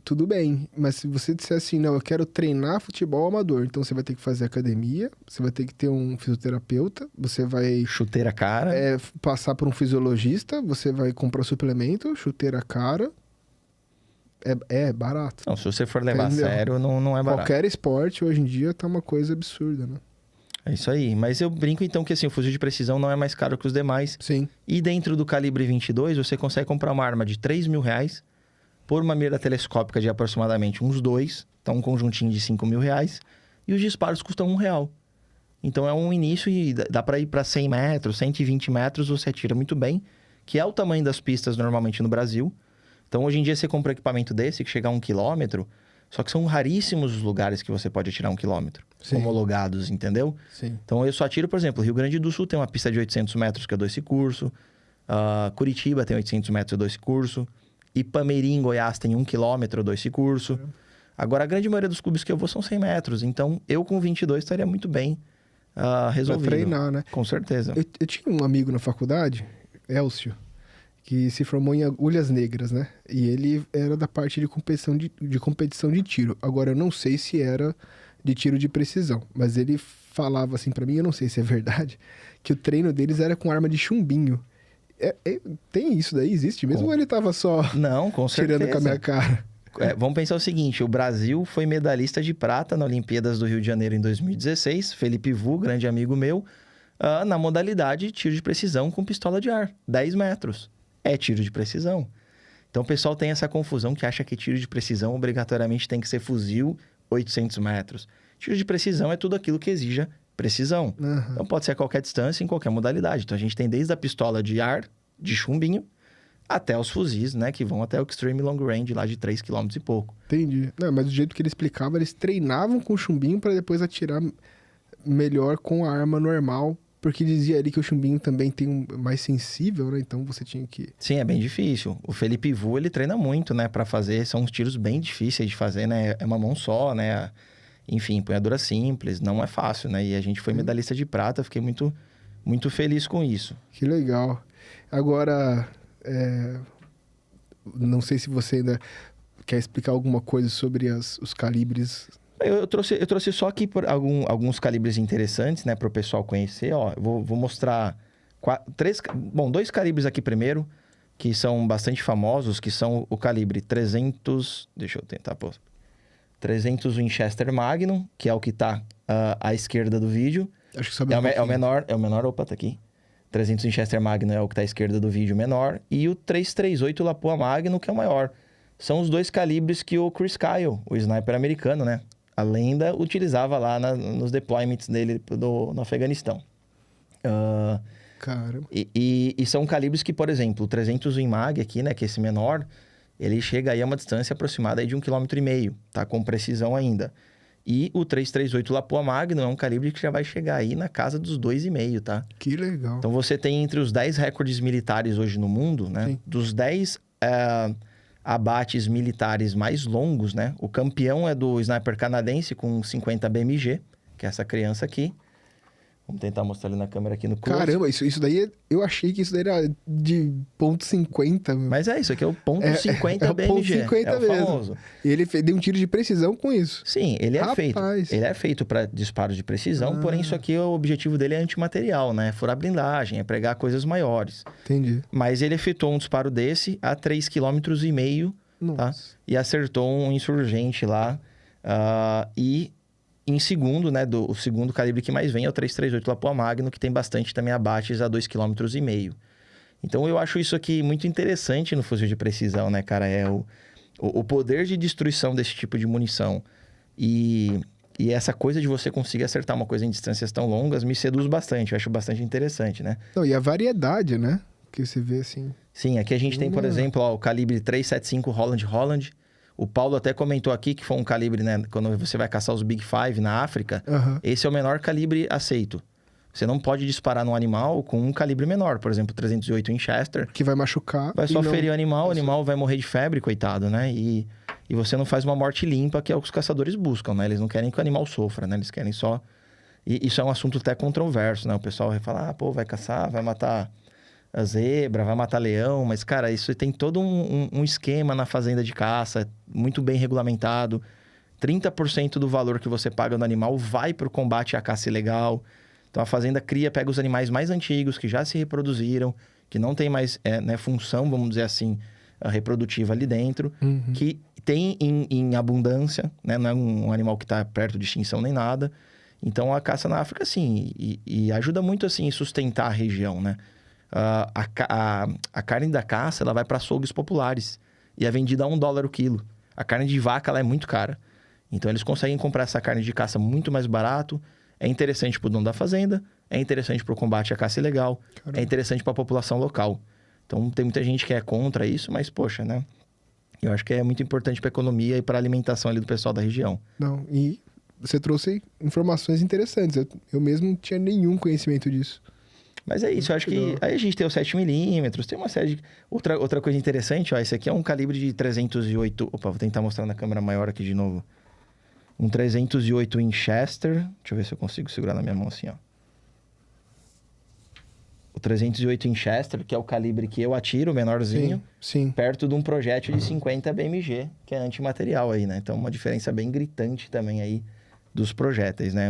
tudo bem. Mas se você disser assim, não, eu quero treinar futebol amador, então você vai ter que fazer academia, você vai ter que ter um fisioterapeuta, você vai... Chuteira cara. Passar por um fisiologista, você vai comprar suplemento, chuteira cara. É barato. Não, se você for levar a Entendeu? sério, não é barato. Qualquer esporte hoje em dia tá uma coisa absurda, né? É isso aí. Mas eu brinco então que assim, o fuzil de precisão não é mais caro que os demais. Sim. E dentro do calibre 22, você consegue comprar uma arma de R$3.000 por uma mira telescópica de aproximadamente uns 2. Então, um conjuntinho de R$5.000. E os disparos custam R$1. Então, é um início e dá para ir para 100 metros, 120 metros, você atira muito bem. Que é o tamanho das pistas normalmente no Brasil. Então, hoje em dia, você compra um equipamento desse que chega a 1 quilômetro. Só que são raríssimos os lugares que você pode atirar 1 quilômetro. Sim. Homologados, entendeu? Sim. Então, eu só atiro, por exemplo, Rio Grande do Sul tem uma pista de 800 metros, que é 2 curso. Curitiba tem 800 metros, 2 curso. Ipameri, em Goiás, tem 1 quilômetro, 2 esse curso. Agora, a grande maioria dos clubes que eu vou são 100 metros. Então, eu com 22 estaria muito bem resolvido. Pra treinar, né? Com certeza. Eu tinha um amigo na faculdade, Elcio, que se formou em agulhas negras, né? E ele era da parte de competição de tiro. Agora, eu não sei se era de tiro de precisão, mas ele falava assim pra mim, eu não sei se é verdade, que o treino deles era com arma de chumbinho. Tem isso daí? Existe mesmo? Ou ele tava só Não, com certeza. tirando com a minha cara? Vamos pensar o seguinte, o Brasil foi medalhista de prata na Olimpíadas do Rio de Janeiro em 2016, Felipe Vu, grande amigo meu, na modalidade tiro de precisão com pistola de ar, 10 metros. É tiro de precisão. Então o pessoal tem essa confusão que acha que tiro de precisão obrigatoriamente tem que ser fuzil 800 metros. Tiro de precisão é tudo aquilo que exija precisão. Uhum. Então pode ser a qualquer distância, em qualquer modalidade. Então a gente tem desde a pistola de ar, de chumbinho, até os fuzis, né? Que vão até o Extreme Long Range, lá de 3 km e pouco. Entendi. Não, mas do jeito que ele explicava, eles treinavam com chumbinho para depois atirar melhor com a arma normal. Porque dizia ali que o chumbinho também tem mais sensível, né? Então você tinha que... Sim, é bem difícil. O Felipe Vu, ele treina muito, né? Pra fazer, são uns tiros bem difíceis de fazer, né? É uma mão só, né? Enfim, empunhadura simples, não é fácil, né? E a gente foi medalhista de prata, fiquei muito, muito feliz com isso. Que legal. Agora, não sei se você ainda quer explicar alguma coisa sobre os calibres. Eu trouxe só aqui alguns calibres interessantes, né, para o pessoal conhecer. Ó, eu vou mostrar dois calibres aqui primeiro, que são bastante famosos, que são o calibre 300... Deixa eu tentar pôr. 300 Winchester Magnum, que é o que está à esquerda do vídeo. Acho que sabe é o menor. Opa, tá aqui. 300 Winchester Magnum é o que está à esquerda do vídeo, menor. E o 338 Lapua Magnum, que é o maior. São os dois calibres que o Chris Kyle, o sniper americano, né? A lenda utilizava lá nos deployments dele no Afeganistão. Caramba. E são calibres que, por exemplo, o 300 Win-Mag aqui, né? Que é esse menor, ele chega aí a uma distância aproximada aí de 1,5 km, tá? Com precisão ainda. E o 338 Lapua Magnum é um calibre que já vai chegar aí na casa dos 2,5, tá? Que legal. Então você tem entre os 10 recordes militares hoje no mundo, né? Sim. Dos 10... abates militares mais longos, né? O campeão é do sniper canadense com 50 BMG, que é essa criança aqui. Vamos tentar mostrar ali na câmera aqui no close. Caramba, isso daí, eu achei que isso daí era de ponto .50. Mas isso aqui é o ponto .50 BMG. Ponto 50 é o mesmo. famoso. E ele deu um tiro de precisão com isso. Sim, ele é Rapaz. feito. Ele é feito para disparos de precisão, porém isso aqui, o objetivo dele é antimaterial, né? Furar blindagem, é pregar coisas maiores. Entendi. Mas ele efetuou um disparo desse a 3,5 km, tá? Nossa. E acertou um insurgente lá. E em segundo, né? O segundo calibre que mais vem é o 338 Lapua Magnum, que tem bastante também abates a 2,5 km. Então eu acho isso aqui muito interessante no fuzil de precisão, né, cara? É o poder de destruição desse tipo de munição. E essa coisa de você conseguir acertar uma coisa em distâncias tão longas me seduz bastante. Eu acho bastante interessante, né? Não, e a variedade, né? Que você vê assim. Sim, aqui a gente tem, por exemplo, o calibre 375 Holland. O Paulo até comentou aqui que foi um calibre, né? Quando você vai caçar os Big Five na África, esse é o menor calibre aceito. Você não pode disparar num animal com um calibre menor. Por exemplo, 308 Winchester. Que vai machucar. Vai só ferir o animal vai morrer de febre, coitado, né? E você não faz uma morte limpa, que é o que os caçadores buscam, né? Eles não querem que o animal sofra, né? Eles querem só... E isso é um assunto até controverso, né? O pessoal vai falar, vai caçar, vai matar a zebra, vai matar leão. Mas, cara, isso tem todo um esquema na fazenda de caça, muito bem regulamentado. 30% do valor que você paga no animal vai para o combate à caça ilegal. Então, a fazenda pega os animais mais antigos, que já se reproduziram, que não tem mais função, vamos dizer assim, reprodutiva ali dentro, que tem em abundância, né? Não é um animal que está perto de extinção nem nada. Então, a caça na África, sim, e ajuda muito, assim, em sustentar a região, né? A carne da caça, ela vai para açougues populares e é vendida a $1 o quilo. A carne de vaca, ela é muito cara. Então, eles conseguem comprar essa carne de caça muito mais barato. É interessante para o dono da fazenda, é interessante para o combate à caça ilegal, é interessante para a população local. Então, tem muita gente que é contra isso, mas, poxa, né? Eu acho que é muito importante para a economia e para a alimentação ali do pessoal da região. Não, e você trouxe informações interessantes. Eu mesmo não tinha nenhum conhecimento disso. Mas é isso, eu acho que... Legal. Aí a gente tem o 7mm, tem uma série de... Outra coisa interessante, ó, esse aqui é um calibre de 308... Opa, vou tentar mostrar na câmera maior aqui de novo. Um 308 Winchester. Deixa eu ver se eu consigo segurar na minha mão assim, ó. O 308 Winchester, que é o calibre que eu atiro, menorzinho, Sim. perto de um projétil de 50 BMG, que é antimaterial aí, né? Então, uma diferença bem gritante também aí dos projéteis, né?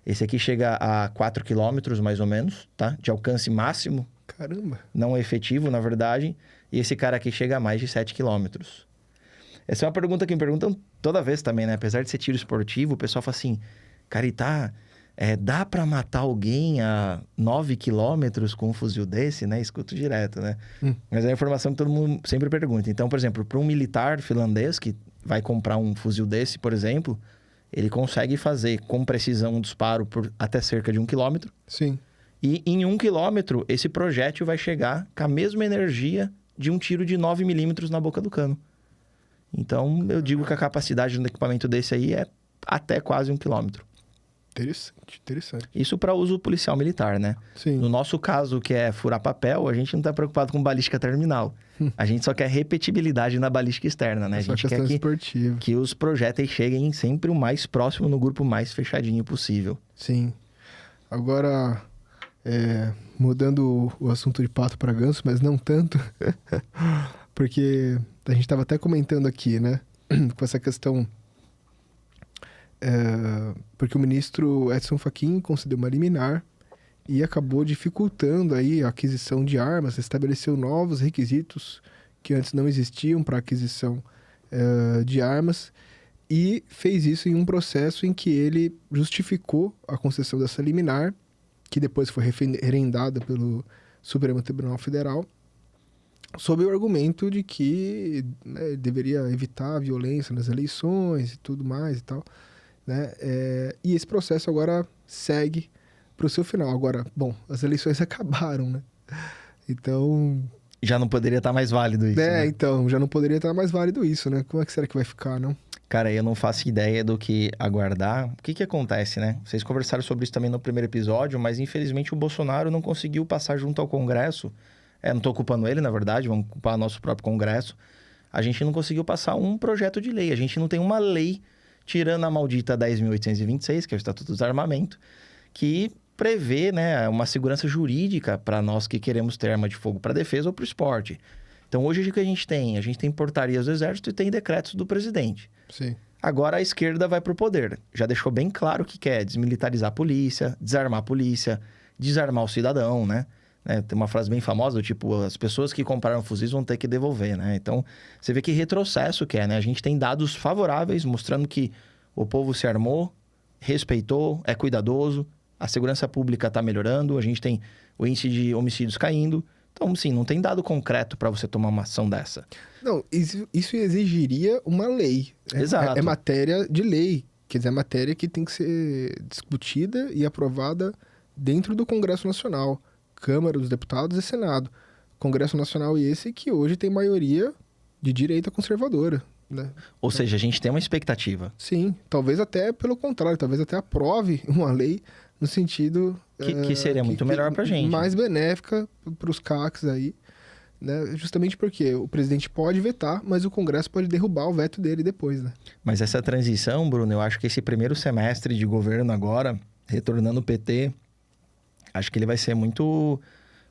Esse aqui chega a 4 km, mais ou menos, tá? De alcance máximo, Caramba. não efetivo, na verdade. E esse cara aqui chega a mais de 7 km. Essa é uma pergunta que me perguntam toda vez também, né? Apesar de ser tiro esportivo, o pessoal fala assim... Caritá, dá pra matar alguém a 9 km com um fuzil desse, né? Escuto direto, né? Mas é a informação que todo mundo sempre pergunta. Então, por exemplo, para um militar finlandês que vai comprar um fuzil desse, por exemplo... Ele consegue fazer com precisão um disparo por até cerca de 1 km. Sim. E em 1 km, esse projétil vai chegar com a mesma energia de um tiro de 9mm na boca do cano. Então, eu digo que a capacidade do equipamento desse aí é até quase 1 km. Interessante. Isso para uso policial militar, né? Sim. No nosso caso, que é furar papel, a gente não está preocupado com balística terminal. A gente só quer repetibilidade na balística externa, né? A gente quer que os projéteis cheguem sempre o mais próximo no grupo mais fechadinho possível. Sim. Agora, mudando o assunto de pato para ganso, mas não tanto, porque a gente estava até comentando aqui, né? Com essa questão... porque o ministro Edson Fachin concedeu uma liminar e acabou dificultando aí a aquisição de armas, estabeleceu novos requisitos que antes não existiam para aquisição de armas e fez isso em um processo em que ele justificou a concessão dessa liminar, que depois foi referendada pelo Supremo Tribunal Federal, sob o argumento de que deveria evitar a violência nas eleições e tudo mais e tal. Né? E esse processo agora segue para o seu final. Agora, bom, as eleições acabaram, né? Então... Já não poderia estar mais válido isso, né? Então, já não poderia estar mais válido isso, né? Como é que será que vai ficar, não? Cara, eu não faço ideia do que aguardar. O que acontece, né? Vocês conversaram sobre isso também no primeiro episódio, mas infelizmente o Bolsonaro não conseguiu passar junto ao Congresso. Não estou culpando ele, na verdade, vamos culpar nosso próprio Congresso. A gente não conseguiu passar um projeto de lei. A gente não tem uma lei... tirando a maldita 10.826, que é o Estatuto do Armamento, que prevê, né, uma segurança jurídica para nós que queremos ter arma de fogo para defesa ou para o esporte. Então, hoje o que a gente tem? A gente tem portarias do Exército e tem decretos do presidente. Sim. Agora a esquerda vai para o poder. Já deixou bem claro que quer desmilitarizar a polícia, desarmar a polícia, desarmar o cidadão, né? Tem uma frase bem famosa, do tipo, as pessoas que compraram fuzis vão ter que devolver, né? Então, você vê que retrocesso que é, né? A gente tem dados favoráveis mostrando que o povo se armou, respeitou, é cuidadoso, a segurança pública está melhorando, a gente tem o índice de homicídios caindo. Então, sim, não tem dado concreto para você tomar uma ação dessa. Não, isso exigiria uma lei. Exato. É matéria de lei, quer dizer, é matéria que tem que ser discutida e aprovada dentro do Congresso Nacional. Câmara dos Deputados e Senado. Congresso Nacional esse que hoje tem maioria de direita conservadora, né? Ou seja, a gente tem uma expectativa. Sim, talvez até pelo contrário, talvez até aprove uma lei no sentido... Que seria muito melhor pra gente. Mais benéfica para os CACs aí, né? Justamente porque o presidente pode vetar, mas o Congresso pode derrubar o veto dele depois, né? Mas essa transição, Bruno, eu acho que esse primeiro semestre de governo agora, retornando o PT... acho que ele vai ser muito,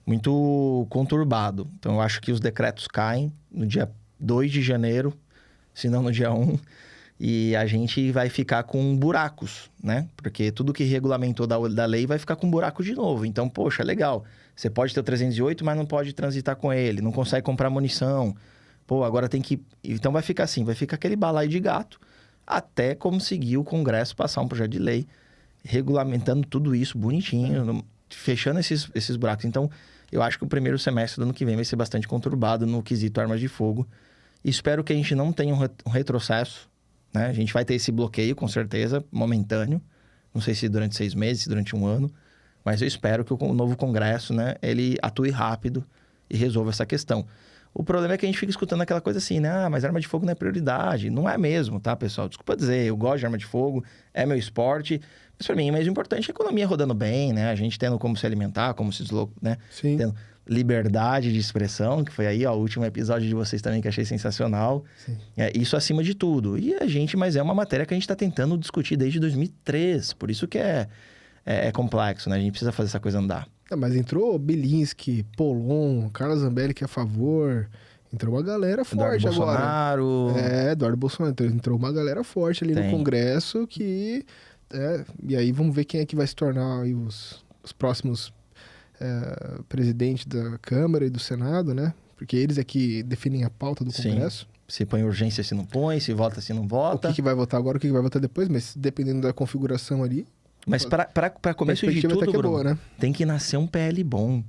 muito conturbado. Então, eu acho que os decretos caem no dia 2 de janeiro, se não no dia 1. E a gente vai ficar com buracos, né? Porque tudo que regulamentou da lei vai ficar com buraco de novo. Então, poxa, legal. Você pode ter o 308, mas não pode transitar com ele. Não consegue comprar munição. Pô, agora tem que... Então, vai ficar assim. Vai ficar aquele balaio de gato até conseguir o Congresso passar um projeto de lei regulamentando tudo isso bonitinho, fechando esses buracos. Então, eu acho que o primeiro semestre do ano que vem vai ser bastante conturbado no quesito armas de fogo. Espero que a gente não tenha um retrocesso, né? A gente vai ter esse bloqueio, com certeza, momentâneo. Não sei se durante 6 meses, se durante 1 ano. Mas eu espero que o novo Congresso, né, ele atue rápido e resolva essa questão. O problema é que a gente fica escutando aquela coisa assim, né? Ah, mas arma de fogo não é prioridade. Não é mesmo, tá, pessoal? Desculpa dizer, eu gosto de arma de fogo, é meu esporte. Mas pra mim, o mais importante é a economia rodando bem, né? A gente tendo como se alimentar, como se deslocar, né? Sim. Tendo liberdade de expressão, que foi aí, ó, o último episódio de vocês também que achei sensacional. Sim. Isso acima de tudo. E a gente, mas é uma matéria que a gente tá tentando discutir desde 2003. Por isso que é complexo, né? A gente precisa fazer essa coisa andar. Mas entrou Belinsky, Polon, Carlos Zambelli, que é a favor. Entrou uma galera forte Eduardo agora. Bolsonaro. Eduardo Bolsonaro. Entrou uma galera forte ali no Congresso que... e aí vamos ver quem é que vai se tornar aí os próximos presidentes da Câmara e do Senado, né? Porque eles é que definem a pauta do Congresso. Sim. Se põe urgência, se não põe, se vota, se não vota. O que vai votar agora, o que vai votar depois, mas dependendo da configuração ali... Mas para começo de tudo, Bruno, boa, né? tem que nascer um PL bom.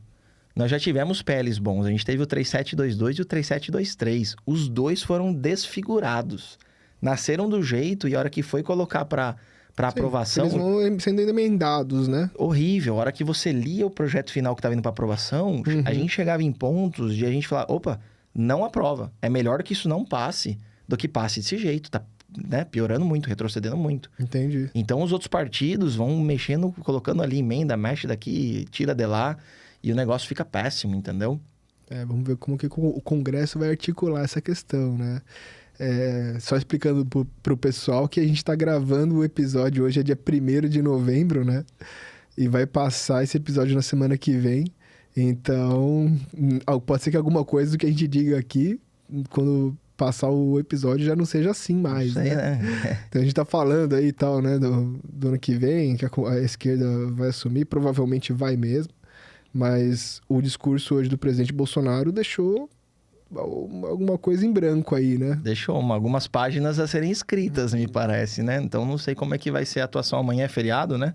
Nós já tivemos PLs bons. A gente teve o 3722 e o 3723. Os dois foram desfigurados. Nasceram do jeito e a hora que foi colocar para aprovação... Eles vão sendo emendados, né? Horrível. A hora que você lia o projeto final que estava indo para aprovação, a gente chegava em pontos de a gente falar, opa, não aprova. É melhor que isso não passe do que passe desse jeito. Tá, né, piorando muito, retrocedendo muito. Entendi. Então, os outros partidos vão mexendo, colocando ali emenda, mexe daqui, tira de lá, e o negócio fica péssimo, entendeu? Vamos ver como que o Congresso vai articular essa questão, né? Só explicando pro pessoal que a gente tá gravando o episódio hoje, é dia 1º de novembro, né? E vai passar esse episódio na semana que vem. Então, pode ser que alguma coisa do que a gente diga aqui, quando passar o episódio, já não seja assim mais, né? Então a gente tá falando aí e tal, né, do ano que vem, que a esquerda vai assumir, provavelmente vai mesmo, mas o discurso hoje do presidente Bolsonaro deixou alguma coisa em branco aí, né? Deixou algumas páginas a serem escritas, me parece, né? Então não sei como é que vai ser a atuação. Amanhã é feriado, né?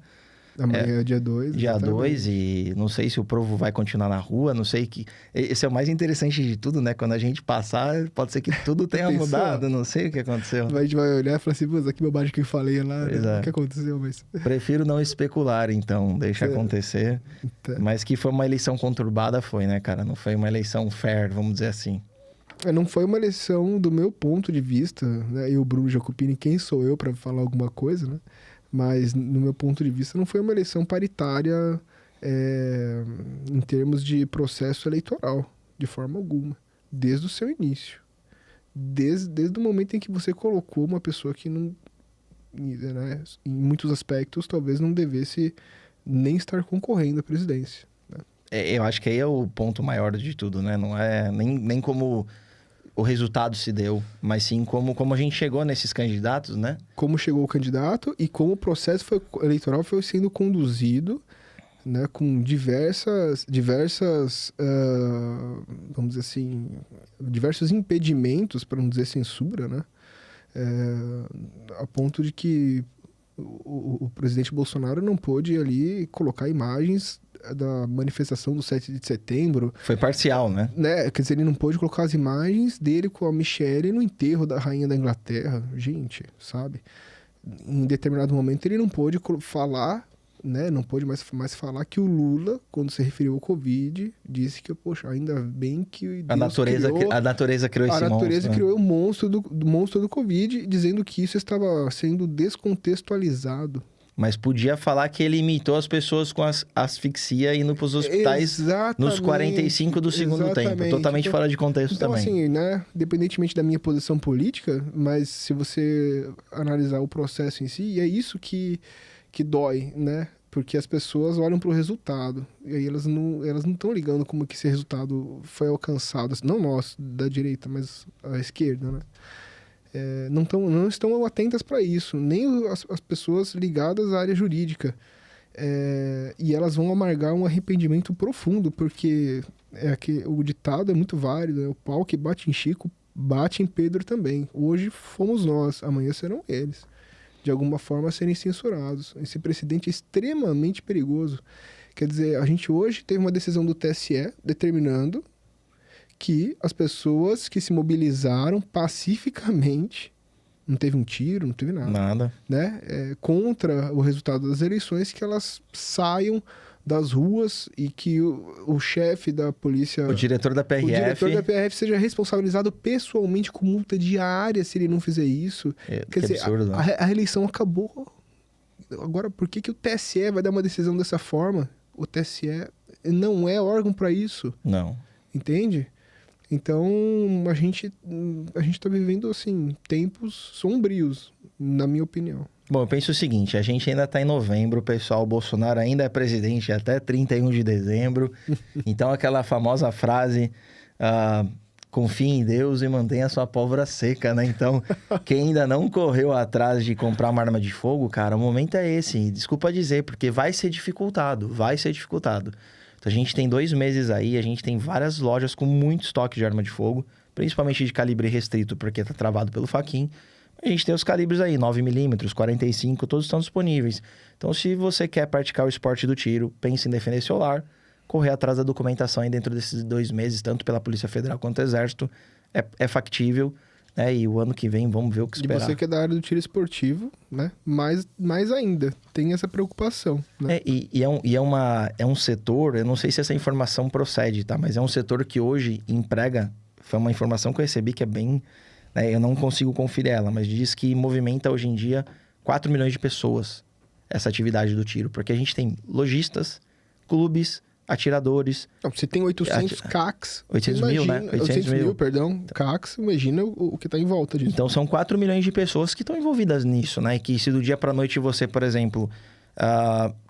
Amanhã é dia 2. Dia 2, e não sei se o povo vai continuar na rua, não sei que... Esse é o mais interessante de tudo, né? Quando a gente passar, pode ser que tudo tenha mudado, não sei o que aconteceu. A gente vai olhar e falar assim, pô, que bobagem que eu falei lá, né? O que aconteceu, mas... Prefiro não especular, então, deixa acontecer. Então. Mas que foi uma eleição conturbada, foi, né, cara? Não foi uma eleição fair, vamos dizer assim. Não foi uma eleição do meu ponto de vista, né? Eu, Bruno Jacopini, quem sou eu para falar alguma coisa, né? Mas, no meu ponto de vista, não foi uma eleição paritária em termos de processo eleitoral, de forma alguma, desde o seu início. Desde o momento em que você colocou uma pessoa que não, né, em muitos aspectos, talvez não devesse nem estar concorrendo à presidência. Né? Eu acho que aí é o ponto maior de tudo, né? Não é nem como o resultado se deu, mas sim como a gente chegou nesses candidatos, né? Como chegou o candidato e como o processo eleitoral foi sendo conduzido, né? Com diversas vamos dizer assim, diversos impedimentos, para não dizer censura, né? A ponto de que o presidente Bolsonaro não pôde ali colocar imagens da manifestação do 7 de setembro. Foi parcial, né? Quer dizer, ele não pôde colocar as imagens dele com a Michelle no enterro da rainha da Inglaterra. Gente, sabe? Em determinado momento ele não pôde falar, né? Não pôde mais falar que o Lula, quando se referiu ao Covid, disse que, poxa, ainda bem que Deus a natureza criou esse monstro. A natureza criou o monstro do Covid, dizendo que isso estava sendo descontextualizado. Mas podia falar que ele imitou as pessoas com asfixia indo para os hospitais nos 45 do segundo tempo. Totalmente fora de contexto também. Então, assim, né? Independentemente da minha posição política, mas se você analisar o processo em si, é isso que dói, né? Porque as pessoas olham para o resultado. E aí elas não estão ligando como que esse resultado foi alcançado. Não nós, da direita, mas a esquerda, né? Não estão atentas para isso, nem as pessoas ligadas à área jurídica. E elas vão amargar um arrependimento profundo, porque o ditado é muito válido, né? O pau que bate em Chico, bate em Pedro também. Hoje fomos nós, amanhã serão eles. De alguma forma serem censurados. Esse precedente é extremamente perigoso. Quer dizer, a gente hoje teve uma decisão do TSE determinando que as pessoas que se mobilizaram pacificamente, não teve um tiro, não teve nada. Nada. Né? Contra o resultado das eleições, que elas saiam das ruas e que o chefe da polícia... O diretor da PRF... O diretor da PRF seja responsabilizado pessoalmente com multa diária se ele não fizer isso. Quer dizer, absurdo, né? a eleição acabou. Agora, por que o TSE vai dar uma decisão dessa forma? O TSE não é órgão para isso. Não. Entende? Então, a gente tá vivendo, assim, tempos sombrios, na minha opinião. Bom, eu penso o seguinte, a gente ainda tá em novembro, pessoal, o Bolsonaro ainda é presidente até 31 de dezembro. Então, aquela famosa frase, confie em Deus e mantenha a sua pólvora seca, né? Então, quem ainda não correu atrás de comprar uma arma de fogo, cara, o momento é esse. Desculpa dizer, porque vai ser dificultado. Então, a gente tem 2 meses aí, a gente tem várias lojas com muito estoque de arma de fogo, principalmente de calibre restrito, porque tá travado pelo Fachin. A gente tem os calibres aí, 9mm, 45, todos estão disponíveis. Então, se você quer praticar o esporte do tiro, pense em defender seu lar, correr atrás da documentação aí dentro desses 2 meses, tanto pela Polícia Federal quanto Exército, é factível, né? E o ano que vem, vamos ver o que esperar. E você que é da área do tiro esportivo, né? Mais ainda, tem essa preocupação, né? É um setor, eu não sei se essa informação procede, tá? Mas é um setor que hoje emprega, foi uma informação que eu recebi que é bem... Eu não consigo conferir ela, mas diz que movimenta hoje em dia 4 milhões de pessoas essa atividade do tiro. Porque a gente tem lojistas, clubes, atiradores... Não, você tem 800 CACs... 800 mil, né? 800 mil, perdão, CACs, imagina o que está em volta disso. Então, são 4 milhões de pessoas que estão envolvidas nisso, né? Que se do dia para noite você, por exemplo,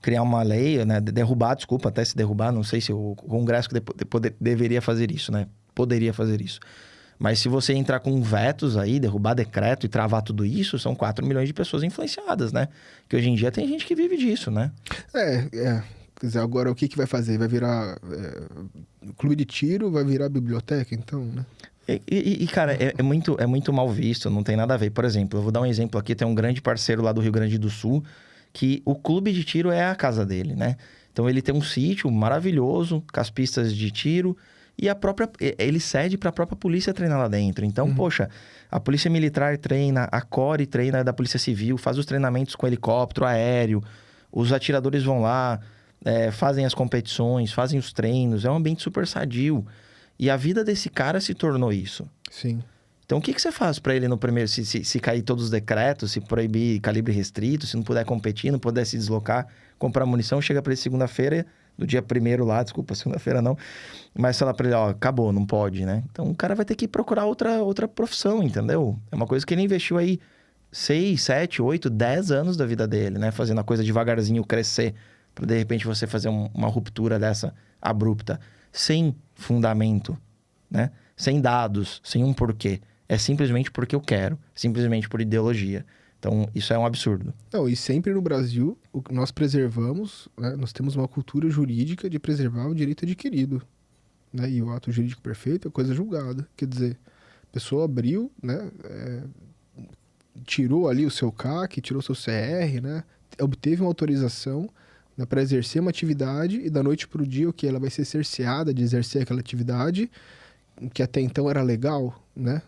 criar uma lei, né? Até se derrubar, não sei se o Congresso deveria fazer isso, né? Poderia fazer isso. Mas se você entrar com vetos aí, derrubar decreto e travar tudo isso, são 4 milhões de pessoas influenciadas, né? Que hoje em dia tem gente que vive disso, né? Quer dizer, agora o que vai fazer? Vai virar clube de tiro? Vai virar biblioteca, então, né? Cara, é muito mal visto, não tem nada a ver. Por exemplo, eu vou dar um exemplo aqui, tem um grande parceiro lá do Rio Grande do Sul, que o clube de tiro é a casa dele, né? Então ele tem um sítio maravilhoso, com as pistas de tiro... E ele cede para a própria polícia treinar lá dentro. Então, poxa, a polícia militar treina, a CORE treina da polícia civil, faz os treinamentos com helicóptero, aéreo. Os atiradores vão lá, fazem as competições, fazem os treinos. É um ambiente super sadio. E a vida desse cara se tornou isso. Sim. Então, o que você faz para ele no primeiro... Se cair todos os decretos, se proibir calibre restrito, se não puder competir, não puder se deslocar, comprar munição, chega para ele segunda-feira... Do dia 1º lá, desculpa, segunda-feira não. Mas falar pra ele, acabou, não pode, né? Então, o cara vai ter que procurar outra profissão, entendeu? É uma coisa que ele investiu aí 6, 7, 8, 10 anos da vida dele, né? Fazendo a coisa devagarzinho crescer. Pra, de repente, você fazer uma ruptura dessa abrupta. Sem fundamento, né? Sem dados, sem um porquê. É simplesmente porque eu quero. Simplesmente por ideologia. Então, isso é um absurdo. Não, e sempre no Brasil, nós preservamos, né, nós temos uma cultura jurídica de preservar o direito adquirido. Né? E o ato jurídico perfeito é coisa julgada. Quer dizer, a pessoa abriu, né, tirou ali o seu CAC, tirou o seu CR, né, obteve uma autorização, né, para exercer uma atividade e da noite para o dia, ela vai ser cerceada de exercer aquela atividade que até então era legal, né?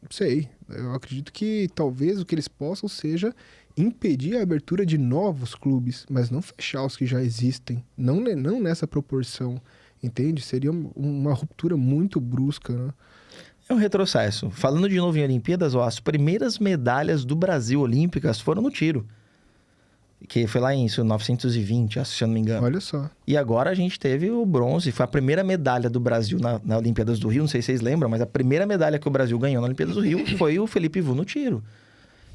Não sei. Eu acredito que talvez o que eles possam seja impedir a abertura de novos clubes, mas não fechar os que já existem. Não nessa proporção, entende? Seria uma ruptura muito brusca, né? É um retrocesso. Falando de novo em Olimpíadas, as primeiras medalhas do Brasil olímpicas foram no tiro. Que foi lá em 1920, se eu não me engano. Olha só. E agora a gente teve o bronze. Foi a primeira medalha do Brasil na Olimpíadas do Rio. Não sei se vocês lembram, mas a primeira medalha que o Brasil ganhou na Olimpíadas do Rio foi o Felipe Vu no tiro.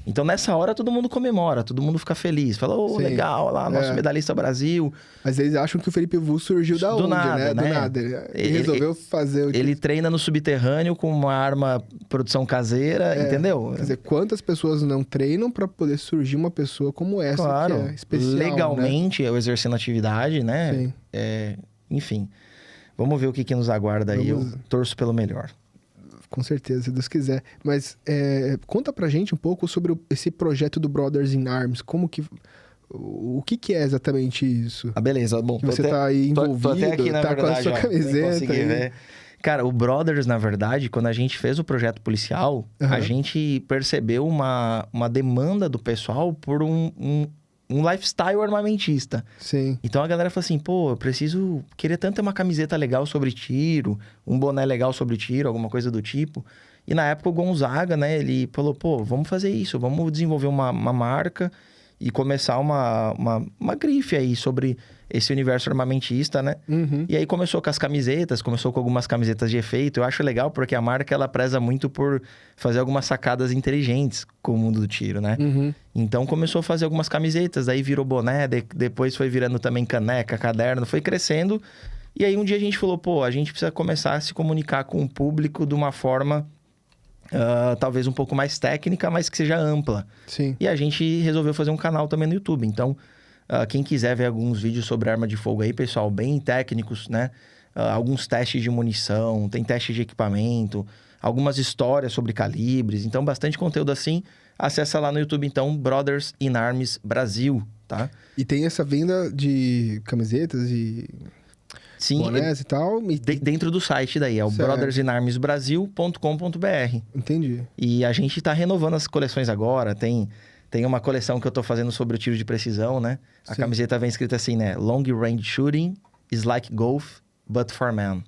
Então, nessa hora, todo mundo comemora, todo mundo fica feliz. Fala, legal, olha lá, nosso medalhista Brasil. Mas eles acham que o Felipe Vu surgiu da onde, nada, né? Do nada. Ele resolveu fazer o... Ele treina no subterrâneo com uma arma produção caseira, entendeu? Quer dizer, quantas pessoas não treinam para poder surgir uma pessoa como essa, claro, que é especial, legalmente, né? eu exercendo atividade, né? Sim. Enfim, vamos ver o que nos aguarda aí. Eu torço pelo melhor. Com certeza, se Deus quiser. Mas conta pra gente um pouco sobre esse projeto do Brothers in Arms. O que é exatamente isso? Beleza. Bom, que você tá aí envolvido, tô até aqui, na verdade, com a sua camiseta. Ver. Cara, o Brothers, na verdade, quando a gente fez o projeto policial, a gente percebeu uma demanda do pessoal por um lifestyle armamentista. Sim. Então a galera fala assim, pô, eu queria tanto ter uma camiseta legal sobre tiro, um boné legal sobre tiro, alguma coisa do tipo. E na época o Gonzaga, né, ele falou, pô, vamos fazer isso, vamos desenvolver uma marca e começar uma grife aí sobre esse universo armamentista, né? Uhum. E aí começou com as camisetas, começou com algumas camisetas de efeito. Eu acho legal porque a marca, ela preza muito por fazer algumas sacadas inteligentes com o mundo do tiro, né? Uhum. Então começou a fazer algumas camisetas, aí virou boné, depois foi virando também caneca, caderno, foi crescendo. E aí um dia a gente falou, pô, a gente precisa começar a se comunicar com o público de uma forma talvez um pouco mais técnica, mas que seja ampla. Sim. E a gente resolveu fazer um canal também no YouTube. Então, quem quiser ver alguns vídeos sobre arma de fogo aí, pessoal, bem técnicos, né? Alguns testes de munição, tem teste de equipamento, algumas histórias sobre calibres. Então, bastante conteúdo assim. Acessa lá no YouTube, então, Brothers in Arms Brasil, tá? E tem essa venda de camisetas e Sim, bonés e tal. dentro do site daí, é o Certo. brothersinarmesbrasil.com.br. Entendi. E a gente tá renovando as coleções agora. Tem uma coleção que eu tô fazendo sobre o tiro de precisão, né? A Sim. camiseta vem escrita assim, né? Long range shooting is like golf, but for men.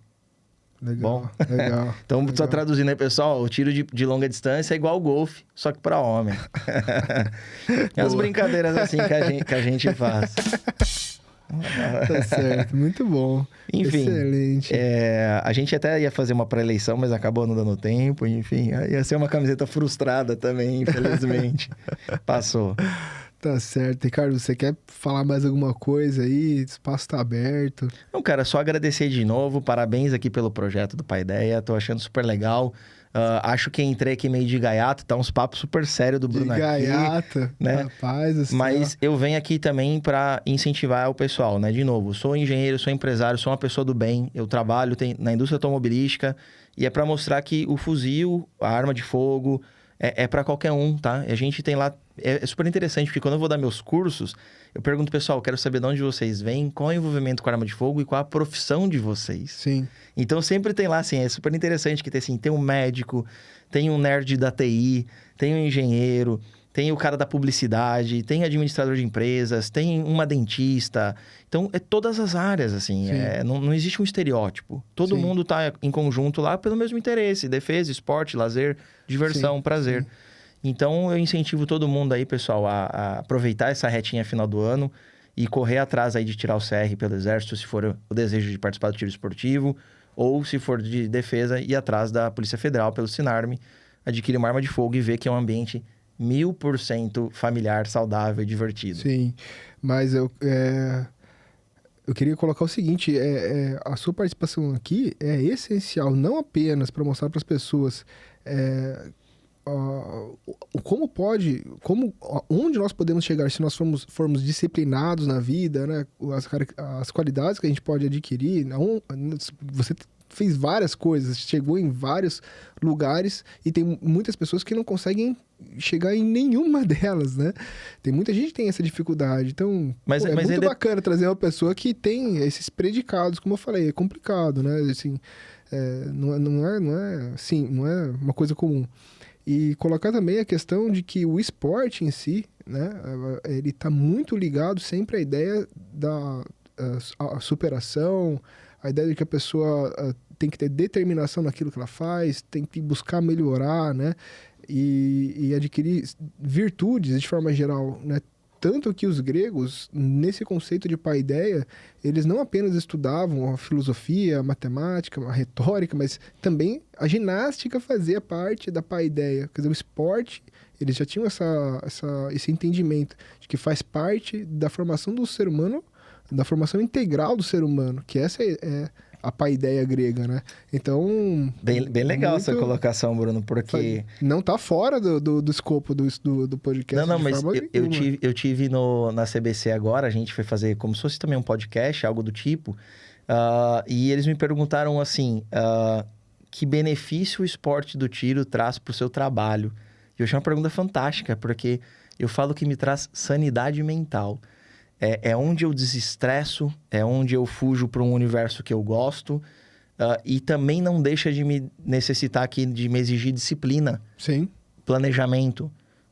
Legal. Bom. Legal. Então, legal. só traduzindo aí, pessoal, o tiro de longa distância é igual ao golfe, só que para homem. É as Boa. brincadeiras assim que a gente faz. Tá certo. Muito bom. Enfim, Excelente. a gente até ia fazer uma pré-eleição, mas acabou não dando tempo, enfim. Ia ser uma camiseta frustrada também, infelizmente. Passou. Tá certo. Ricardo, você quer falar mais alguma coisa aí? O espaço tá aberto. Não, cara, só agradecer de novo. Parabéns aqui pelo projeto do Pai Ideia. Tô achando super legal. Acho que entrei aqui meio de gaiato, tá uns papos super sérios do Bruno De aqui. gaiata, né? rapaz do céu. Mas eu venho aqui também para incentivar o pessoal, né? De novo, sou engenheiro, sou empresário, sou uma pessoa do bem. Eu trabalho na indústria automobilística e é para mostrar que o fuzil, a arma de fogo, é para qualquer um, tá? A gente tem lá... É super interessante, porque quando eu vou dar meus cursos, eu pergunto, pessoal, quero saber de onde vocês vêm, qual é o envolvimento com a arma de fogo e qual a profissão de vocês. Sim. Então, sempre tem lá, assim, é super interessante que tem, assim, tem um médico, tem um nerd da TI, tem um engenheiro, tem o cara da publicidade, tem administrador de empresas, tem uma dentista. Então, é todas as áreas, assim, não existe um estereótipo. Todo Sim. mundo tá em conjunto lá pelo mesmo interesse, defesa, esporte, lazer, diversão, Sim, prazer. sim. Então, eu incentivo todo mundo aí, pessoal, a aproveitar essa retinha final do ano e correr atrás aí de tirar o CR pelo Exército, se for o desejo de participar do tiro esportivo, ou se for de defesa, ir atrás da Polícia Federal pelo Sinarme, adquirir uma arma de fogo e ver que é um ambiente 1000% familiar, saudável e divertido. Sim. Mas eu queria colocar o seguinte, a sua participação aqui é essencial, não apenas para mostrar para as pessoas onde nós podemos chegar se nós formos disciplinados na vida, né? As qualidades que a gente pode adquirir. Você fez várias coisas, chegou em vários lugares e tem muitas pessoas que não conseguem chegar em nenhuma delas, né? Tem muita gente que tem essa dificuldade. Então, Mas é muito ainda... bacana trazer uma pessoa que tem esses predicados, como eu falei, é complicado, né? Assim, não é uma coisa comum. E colocar também a questão de que o esporte em si, né, ele está muito ligado sempre à ideia da a superação, a ideia de que a pessoa tem que ter determinação naquilo que ela faz, tem que buscar melhorar, né, e adquirir virtudes de forma geral, né. Tanto que os gregos, nesse conceito de paideia, eles não apenas estudavam a filosofia, a matemática, a retórica, mas também a ginástica fazia parte da paideia. Quer dizer, o esporte, eles já tinham esse entendimento de que faz parte da formação do ser humano, da formação integral do ser humano, que essa é a paideia grega, né? Então... Bem legal essa colocação, Bruno, porque... Não tá fora do escopo do podcast. Não, mas eu tive na CBC agora, a gente foi fazer como se fosse também um podcast, algo do tipo, e eles me perguntaram assim, que benefício o esporte do tiro traz pro seu trabalho? E eu achei uma pergunta fantástica, porque eu falo que me traz sanidade mental. É onde eu desestresso, é onde eu fujo para um universo que eu gosto, e também não deixa de me necessitar aqui, de me exigir disciplina, Sim. planejamento,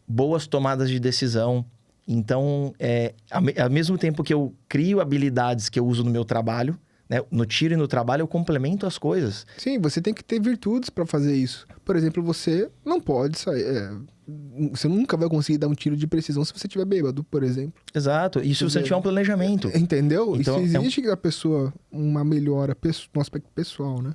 boas tomadas de decisão. Então, ao mesmo tempo que eu crio habilidades que eu uso no meu trabalho, né? No tiro e no trabalho, eu complemento as coisas. Sim, você tem que ter virtudes para fazer isso. Por exemplo, você não pode sair... Você nunca vai conseguir dar um tiro de precisão se você estiver bêbado, por exemplo. Exato. E se você tiver um planejamento. Entendeu? Então, e se existe da pessoa uma melhora no aspecto pessoal, né?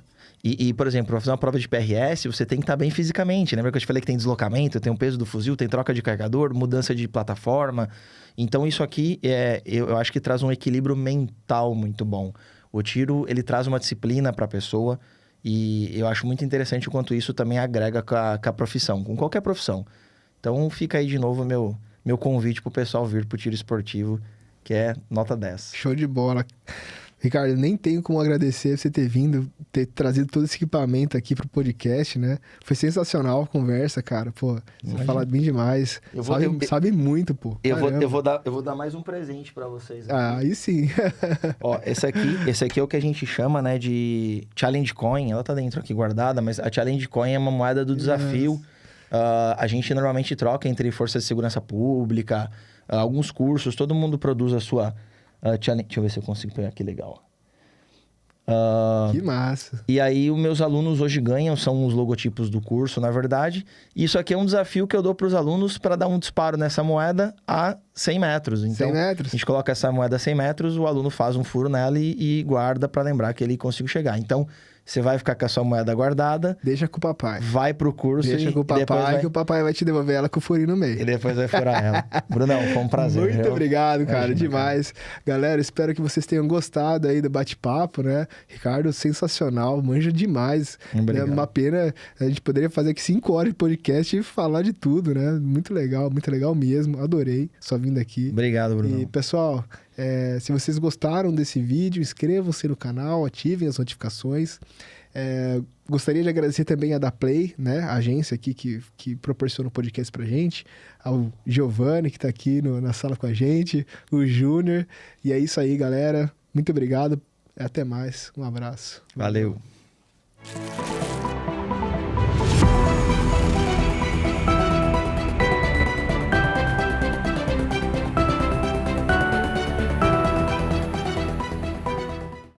Por exemplo, para fazer uma prova de PRS, você tem que estar bem fisicamente. Lembra que eu te falei que tem deslocamento, tem o peso do fuzil, tem troca de carregador, mudança de plataforma. Então, isso aqui, eu acho que traz um equilíbrio mental muito bom. O tiro, ele traz uma disciplina para a pessoa e eu acho muito interessante o quanto isso também agrega com a profissão, com qualquer profissão. Então, fica aí de novo meu convite pro pessoal vir pro tiro esportivo, que é nota 10. Show de bola. Ricardo, nem tenho como agradecer você ter vindo, ter trazido todo esse equipamento aqui pro podcast, né? Foi sensacional a conversa, cara. Pô, você fala bem demais. Sabe muito, pô. Eu vou dar mais um presente para vocês. Ah, aí sim. Ó, esse aqui é o que a gente chama, né, de Challenge Coin. Ela tá dentro aqui guardada, mas a Challenge Coin é uma moeda do desafio. A gente normalmente troca entre forças de segurança pública, alguns cursos, todo mundo produz a sua challenge. Deixa eu ver se eu consigo pegar aqui legal. Que massa. E aí, os meus alunos hoje ganham, são os logotipos do curso, na verdade. E isso aqui é um desafio que eu dou para os alunos para dar um disparo nessa moeda a 100 metros. Então, 100 metros? A gente coloca essa moeda a 100 metros, o aluno faz um furo nela e guarda para lembrar que ele conseguiu chegar. Então, você vai ficar com a sua moeda guardada. Deixa com o papai. Vai pro curso Deixa com o papai, que o papai vai te devolver ela com o furinho no meio. E depois vai furar ela. Brunão, foi um prazer. Muito obrigado, cara. Demais. Cara. Galera, espero que vocês tenham gostado aí do bate-papo, né? Ricardo, sensacional. Manja demais. É uma pena. A gente poderia fazer aqui 5 horas de podcast e falar de tudo, né? Muito legal mesmo. Adorei sua vinda aqui. Obrigado, Bruno. E, pessoal... se vocês gostaram desse vídeo, inscrevam-se no canal, ativem as notificações. Gostaria de agradecer também a Daplay, né? A agência aqui que proporciona o podcast pra gente. Ao Giovanni, que tá aqui na sala com a gente. O Júnior. E é isso aí, galera. Muito obrigado. Até mais. Um abraço. Valeu.